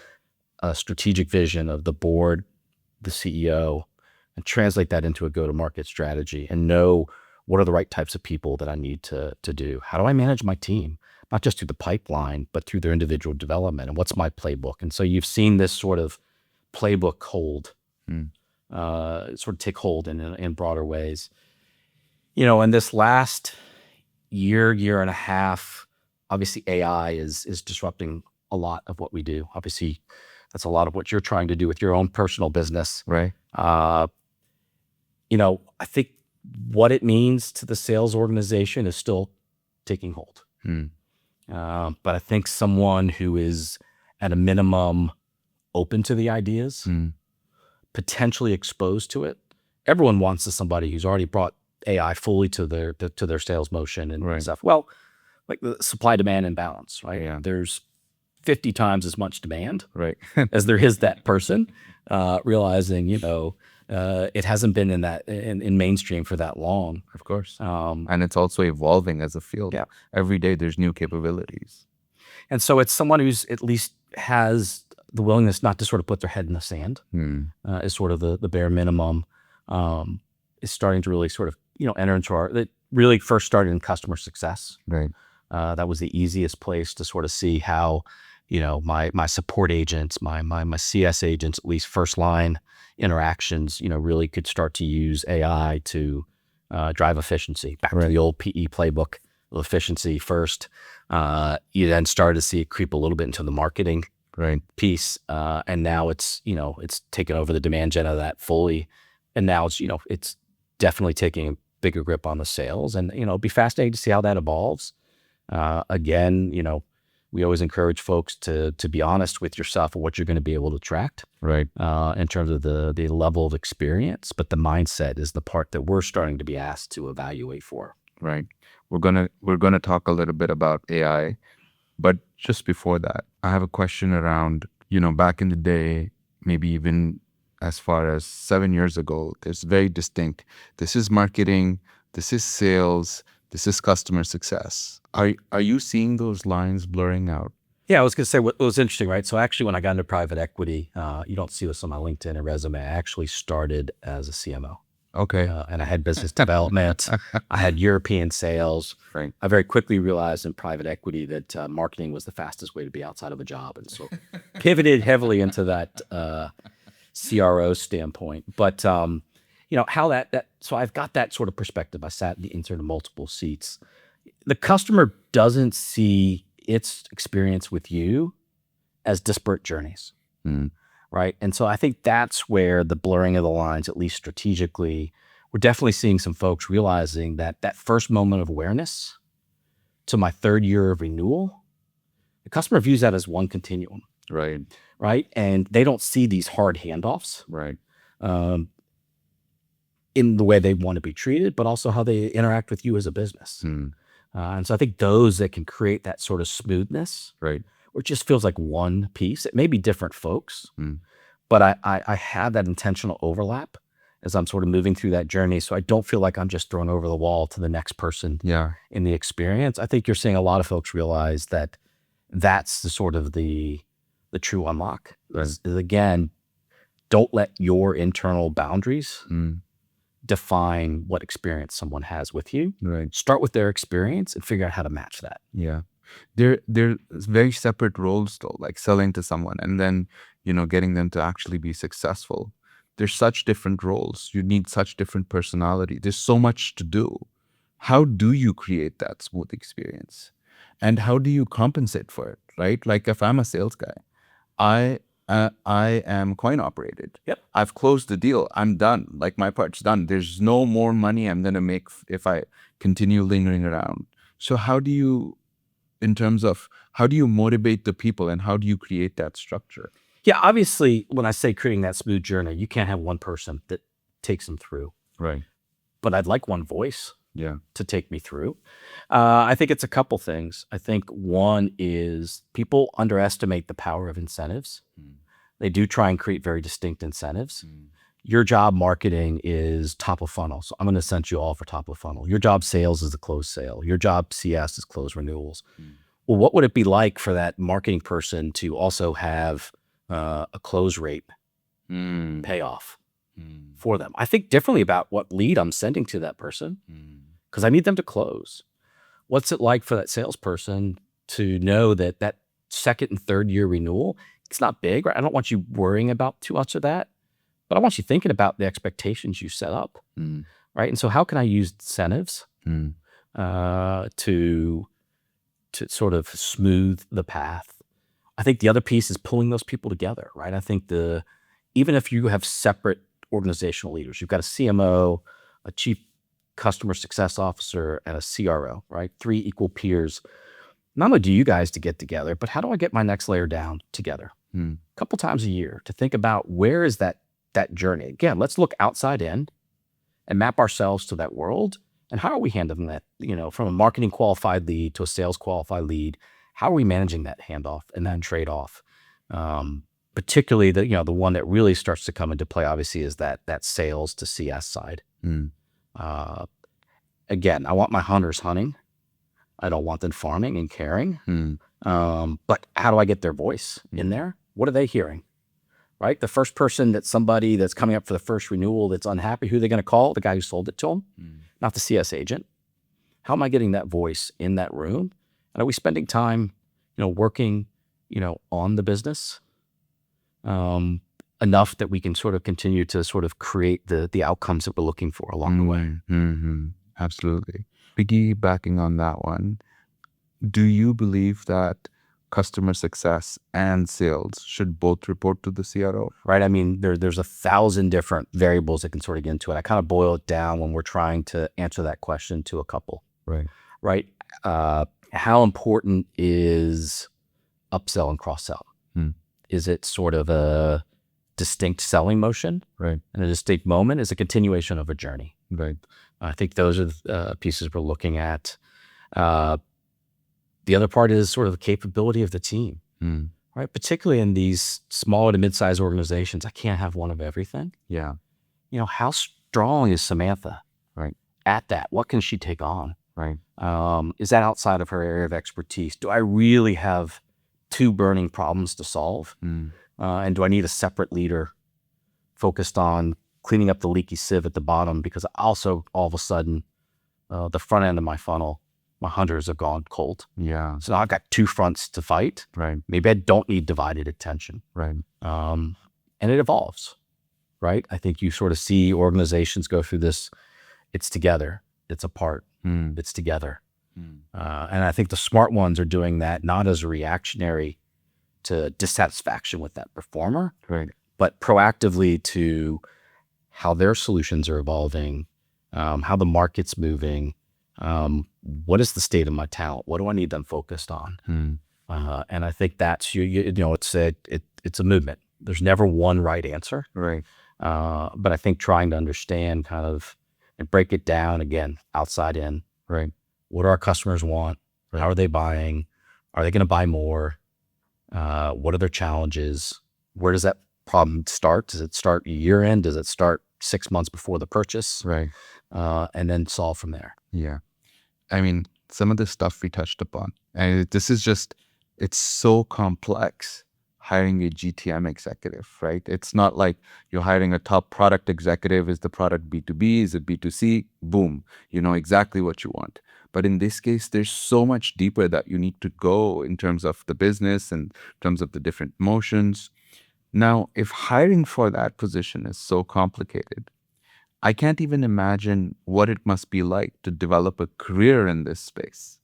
a strategic vision of the board, the CEO, and translate that into a go-to-market strategy and know what are the right types of people that I need to do? How do I manage my team, not just through the pipeline, but through their individual development? And what's my playbook? And so you've seen this sort of playbook hold, sort of take hold in broader ways. In this last year and a half, obviously AI is disrupting a lot of what we do. Obviously, that's a lot of what you're trying to do with your own personal business. Right. I think what it means to the sales organization is still taking hold. But I think someone who is at a minimum open to the ideas, potentially exposed to it. Everyone wants somebody who's already brought AI fully to their sales motion and stuff. Well, like the supply demand imbalance, right? Yeah. There's 50 times as much demand as there is that person, realizing, it hasn't been in mainstream for that long. Of course. And it's also evolving as a field. Yeah. Every day there's new capabilities. And so it's someone who's at least has the willingness not to sort of put their head in the sand, is sort of the bare minimum, is starting to really sort of, enter into it really first started in customer success. Right. That was the easiest place to sort of see how, my support agents, my CS agents, at least first line interactions, really could start to use AI to drive efficiency. Back to the old PE playbook, efficiency first. You then started to see it creep a little bit into the marketing piece, and now it's taken over the demand gen of that fully, and now it's definitely taking a bigger grip on the sales, and it'll be fascinating to see how that evolves. Again, we always encourage folks to be honest with yourself and what you're going to be able to attract, in terms of the level of experience, but the mindset is the part that we're starting to be asked to evaluate for. Right. We're gonna talk a little bit about AI, but just before that, I have a question around, back in the day, maybe even as far as 7 years ago, there's very distinct, this is marketing, this is sales, this is customer success. Are you seeing those lines blurring out? Yeah, I was going to say what was interesting, right? So actually, when I got into private equity, you don't see this on my LinkedIn and resume. I actually started as a CMO. Okay. And I had business development. I had European sales. Right. I very quickly realized in private equity that marketing was the fastest way to be outside of a job, and so pivoted heavily into that CRO standpoint. But how that so I've got that sort of perspective. I sat in sort of multiple seats. The customer doesn't see its experience with you as disparate journeys, right? And so I think that's where the blurring of the lines, at least strategically, we're definitely seeing some folks realizing that that first moment of awareness to my third year of renewal, the customer views that as one continuum, Right. right? And they don't see these hard handoffs Right. in the way they want to be treated, but also how they interact with you as a business. And so I think those that can create that sort of smoothness, Right. or it just feels like one piece. It may be different folks, but I have that intentional overlap as I'm sort of moving through that journey. So I don't feel like I'm just thrown over the wall to the next person Yeah. in the experience. I think you're seeing a lot of folks realize that that's the sort of the true unlock. Right. Is again, don't let your internal boundaries define what experience someone has with you. Right. Start with their experience and figure out how to match that. Yeah. They're very separate roles though, like selling to someone and then, getting them to actually be successful. There's such different roles. You need such different personality. There's so much to do. How do you create that smooth experience? And how do you compensate for it, right? Like if I'm a sales guy, I am coin operated. Yep. I've closed the deal. I'm done. Like my part's done. There's no more money I'm going to make if I continue lingering around. So how do you motivate the people and how do you create that structure? Yeah, obviously, when I say creating that smooth journey, you can't have one person that takes them through. Right. But I'd like one voice Yeah. to take me through. I think it's a couple things. I think one is people underestimate the power of incentives. They do try and create very distinct incentives. Your job marketing is top of funnel. So I'm going to send you all for top of funnel. Your job sales is the close sale. Your job CS is close renewals. Well, what would it be like for that marketing person to also have a close rate payoff for them? I think differently about what lead I'm sending to that person because I need them to close. What's it like for that salesperson to know that that second and third year renewal, it's not big, right? I don't want you worrying about too much of that, but I want you thinking about the expectations you set up, right? And so how can I use incentives to sort of smooth the path? I think the other piece is pulling those people together, right? I think even if you have separate organizational leaders, you've got a CMO, a chief customer success officer, and a CRO, right? 3 equal peers. Not only do you guys to get together, but how do I get my next layer down together? A couple times a year to think about where is that journey. Again, let's look outside in and map ourselves to that world. And how are we handling that? From a marketing qualified lead to a sales qualified lead, how are we managing that handoff and that trade-off? Particularly the one that really starts to come into play, obviously, is that sales to CS side. Again, I want my hunters hunting. I don't want them farming and caring. But how do I get their voice in there? What are they hearing? Right? The first person somebody that's coming up for the first renewal that's unhappy, who are they going to call? The guy who sold it to them, not the CS agent. How am I getting that voice in that room? And are we spending time, working, on the business enough that we can sort of continue to sort of create the outcomes that we're looking for along the way? Absolutely. Piggybacking on that one, do you believe that customer success and sales should both report to the CRO? Right. I mean, there's 1,000 different variables that can sort of get into it. I kind of boil it down when we're trying to answer that question to a couple. Right. Right. How important is upsell and cross-sell? Is it sort of a distinct selling motion? Right. And a distinct moment? Is a continuation of a journey? Right. I think those are the pieces we're looking at. The other part is sort of the capability of the team, right? Particularly in these smaller to mid-sized organizations, I can't have one of everything. Yeah. How strong is Samantha? Right. At that, what can she take on? Right. Is that outside of her area of expertise? Do I really have 2 burning problems to solve? And do I need a separate leader focused on cleaning up the leaky sieve at the bottom? Because also all of a sudden, the front end of my funnel, my hunters have gone cold. Yeah. So now I've got 2 fronts to fight. Right. Maybe I don't need divided attention. Right. And it evolves, right? I think you sort of see organizations go through this. It's together. It's apart. It's together. And I think the smart ones are doing that not as a reactionary to dissatisfaction with that performer, Right. but proactively to how their solutions are evolving, how the market's moving, what is the state of my talent? What do I need them focused on? And I think that's it's a movement. There's never one right answer. Right. But I think trying to understand kind of and break it down again, outside in. Right. What do our customers want? How are they buying? Are they going to buy more? What are their challenges? Where does that problem start? Does it start year end? Does it start 6 months before the purchase? Right. And then solve from there. Yeah. I mean, some of the stuff we touched upon, and this is just, it's so complex hiring a GTM executive, right? It's not like you're hiring a top product executive. Is the product B2B? Is it B2C? Boom. You know exactly what you want. But in this case, there's so much deeper that you need to go in terms of the business and in terms of the different motions. Now, if hiring for that position is so complicated, I can't even imagine what it must be like to develop a career in this space.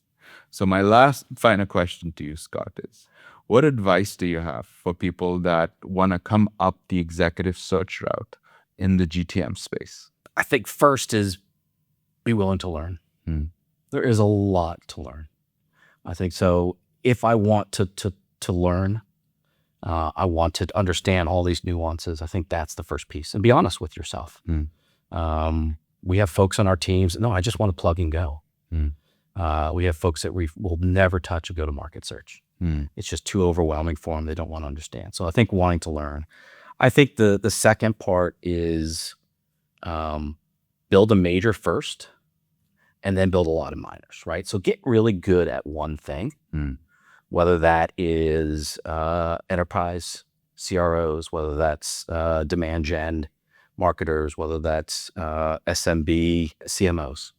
So my last final question to you, Scott, is what advice do you have for people that want to come up the executive search route in the GTM space? I think first is be willing to learn. There is a lot to learn. I think so. If I want to learn, I want to understand all these nuances. I think that's the first piece. And be honest with yourself. We have folks on our teams. No, I just want to plug and go. We have folks that we will never touch a go-to-market search. It's just too overwhelming for them. They don't want to understand. So I think wanting to learn. I think the second part is build a major first and then build a lot of minors, right? So get really good at one thing, whether that is enterprise CROs, whether that's demand gen marketers, whether that's SMB CMOs.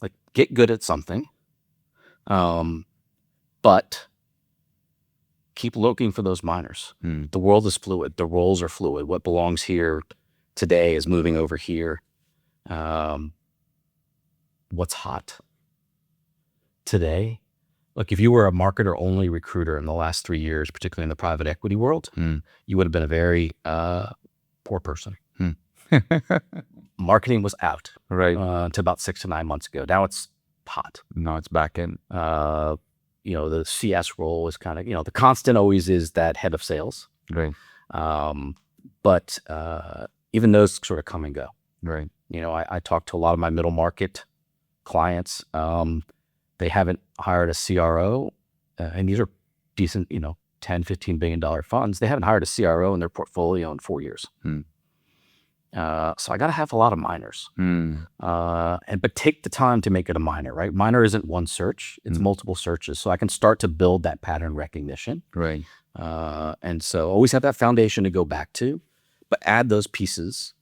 Like get good at something, but keep looking for those minors. The world is fluid. The roles are fluid. What belongs here today is moving over here. What's hot today? Look, if you were a marketer only recruiter in the last 3 years, particularly in the private equity world, you would have been a very poor person. Marketing was out to about 6 to 9 months ago. Now it's hot. Now it's back in. The CS role is kind of, the constant always is that head of sales. Right. But even those sort of come and go. Right. I talk to a lot of my middle market clients. They haven't hired a CRO, and these are decent, $10, $15 billion funds. They haven't hired a CRO in their portfolio in 4 years. So I got to have a lot of minors, but take the time to make it a minor, right? Minor isn't one search, it's multiple searches. So I can start to build that pattern recognition. Right. And so always have that foundation to go back to, but add those pieces.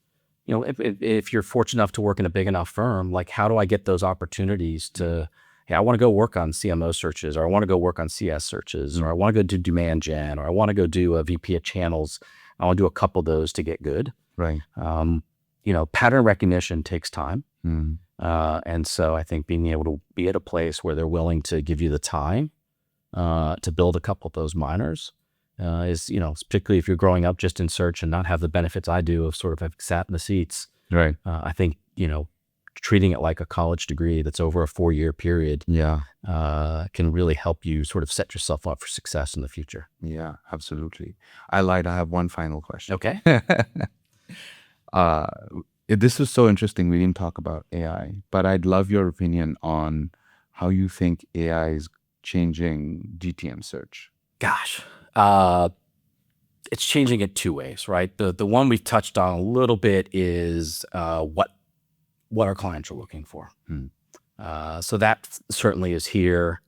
If you're fortunate enough to work in a big enough firm, like how do I get those opportunities to, hey, I want to go work on CMO searches, or I want to go work on CS searches, or I want to go do demand gen, or I want to go do a VP of channels. I want to do a couple of those to get good. Right. Pattern recognition takes time. And so I think being able to be at a place where they're willing to give you the time to build a couple of those minors is, particularly if you're growing up just in search and not have the benefits I do of sort of having sat in the seats. Right. I think, treating it like a college degree that's over a 4-year period can really help you sort of set yourself up for success in the future. Yeah, absolutely. I lied. I have one final question. Okay. This was so interesting. We didn't talk about AI, but I'd love your opinion on how you think AI is changing GTM search. Gosh, it's changing in 2 ways, right? The one we've touched on a little bit is what our clients are looking for. So that certainly is here.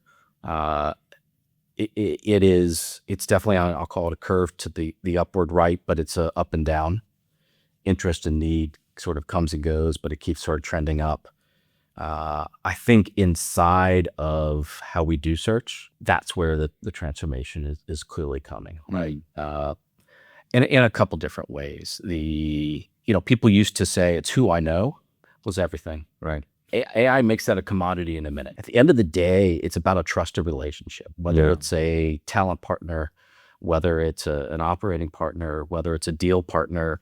It's definitely on, I'll call it a curve to the upward right, but it's a up and down. Interest and need sort of comes and goes, but it keeps sort of trending up. I think inside of how we do search, that's where the transformation is clearly coming, right? In a couple different ways. People used to say it's who I know was everything. Right. AI makes that a commodity in a minute. At the end of the day, it's about a trusted relationship, whether it's a talent partner, whether it's an operating partner, whether it's a deal partner.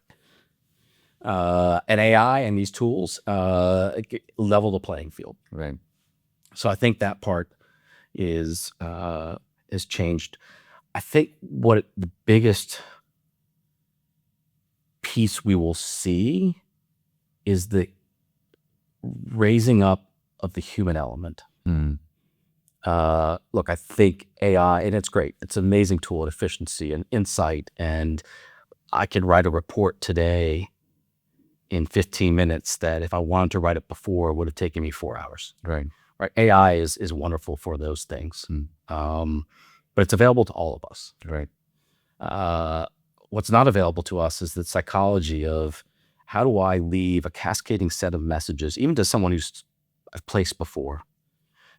And AI and these tools level the playing field. Right. So I think that part is changed. I think what the biggest piece we will see is the raising up of the human element. Look, I think AI, and it's great. It's an amazing tool at efficiency and insight. And I could write a report today in 15 minutes that if I wanted to write it before, would have taken me 4 hours. Right. Right. AI is wonderful for those things. But it's available to all of us. Right. What's not available to us is the psychology of how do I leave a cascading set of messages, even to someone who's I've placed before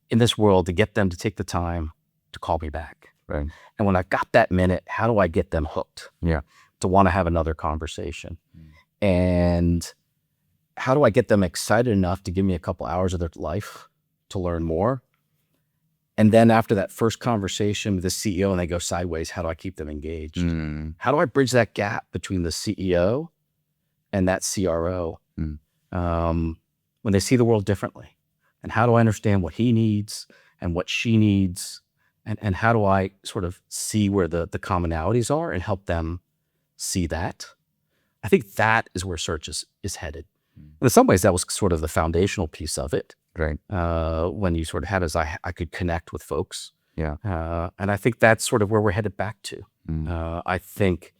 in this world, to get them to take the time to call me back. Right. And when I've got that minute, how do I get them hooked? Yeah. To want to have another conversation? And how do I get them excited enough to give me a couple hours of their life to learn more? And then after that first conversation with the CEO and they go sideways, how do I keep them engaged? How do I bridge that gap between the CEO and that CRO when they see the world differently? And how do I understand what he needs and what she needs? And how do I sort of see where the commonalities are and help them see that? I think that is where search is headed. And in some ways, that was sort of the foundational piece of it. Right. When you sort of had as I could connect with folks. Yeah. And I think that's sort of where we're headed back to. I think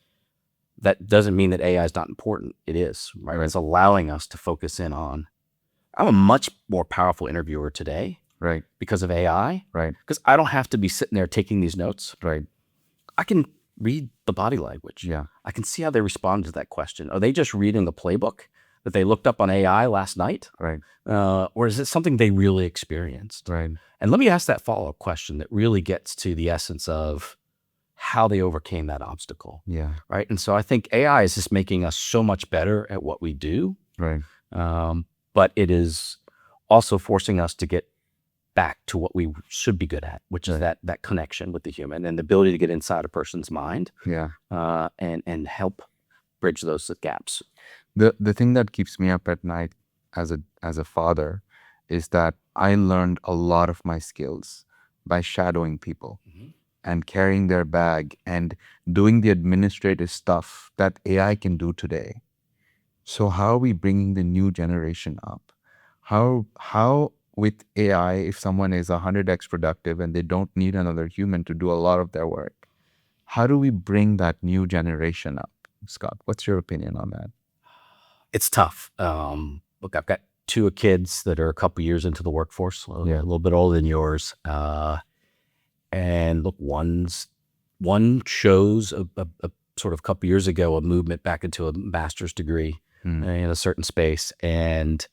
that doesn't mean that AI is not important. It is, right? It's allowing us to focus in on. I'm a much more powerful interviewer today. Right. Because of AI. Right. Because I don't have to be sitting there taking these notes. Right. I can read the body language. Yeah. I can see how they respond to that question. Are they just reading the playbook that they looked up on AI last night? Right. Or is it something they really experienced? Right. And let me ask that follow-up question that really gets to the essence of how they overcame that obstacle. Yeah. Right. And so I think AI is just making us so much better at what we do. Right. But it is also forcing us to get back to what we should be good at, which is that connection with the human and the ability to get inside a person's mind. Yeah. And help bridge those gaps. The thing that keeps me up at night as a father is that I learned a lot of my skills by shadowing people and carrying their bag and doing the administrative stuff that AI can do today. So how are we bringing the new generation up? How with AI, if someone is 100x productive and they don't need another human to do a lot of their work, how do we bring that new generation up? Scott, what's your opinion on that? It's tough. Look, I've got 2 kids that are a couple years into the workforce, a little bit older than yours. And look, one chose a sort of couple years ago a movement back into a master's degree in a certain space, and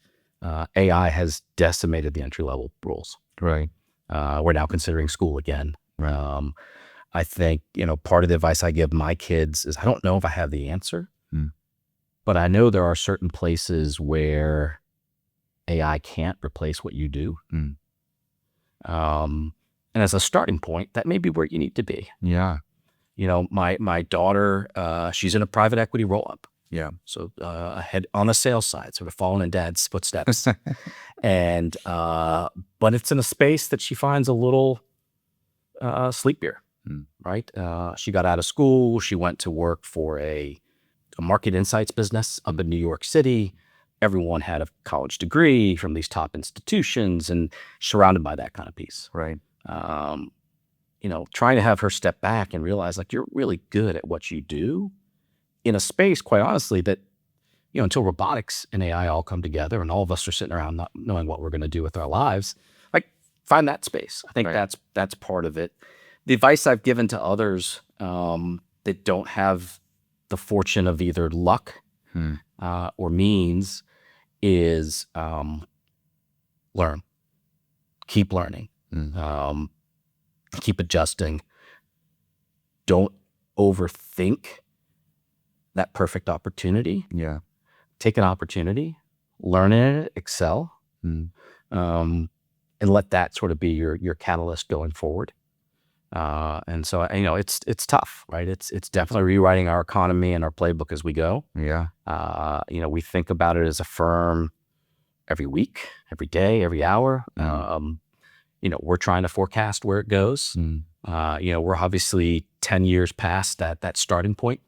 AI has decimated the entry-level roles. Right. We're now considering school again. I think, part of the advice I give my kids is I don't know if I have the answer, but I know there are certain places where AI can't replace what you do. And as a starting point, that may be where you need to be. Yeah. My daughter, she's in a private equity roll-up. Yeah. So ahead on the sales side, sort of following in dad's footsteps. And but it's in a space that she finds a little sleepier, right? She got out of school. She went to work for a market insights business up in New York City. Everyone had a college degree from these top institutions and surrounded by that kind of piece. Right. Trying to have her step back and realize like you're really good at what you do in a space, quite honestly, that, until robotics and AI all come together and all of us are sitting around not knowing what we're going to do with our lives, like find that space. I think that's part of it. The advice I've given to others that don't have the fortune of either luck or means is learn, keep learning, keep adjusting. Don't overthink that perfect opportunity. Yeah. Take an opportunity, learn in it, excel, and let that sort of be your catalyst going forward. And so, it's tough, right? It's definitely rewriting our economy and our playbook as we go. Yeah. We think about it as a firm every week, every day, every hour. We're trying to forecast where it goes. We're obviously 10 years past that starting point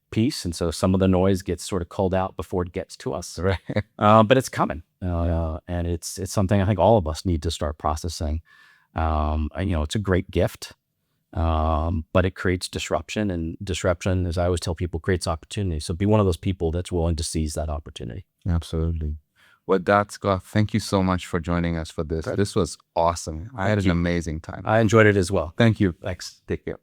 piece. And so some of the noise gets sort of culled out before it gets to us. Right. But it's coming. And it's something I think all of us need to start processing. It's a great gift, but it creates disruption, and disruption, as I always tell people, creates opportunity. So be one of those people that's willing to seize that opportunity. Absolutely. With that, Scott, thank you so much for joining us for this. This was awesome. I had an amazing time. I enjoyed it as well. Thank you. Thanks. Take care.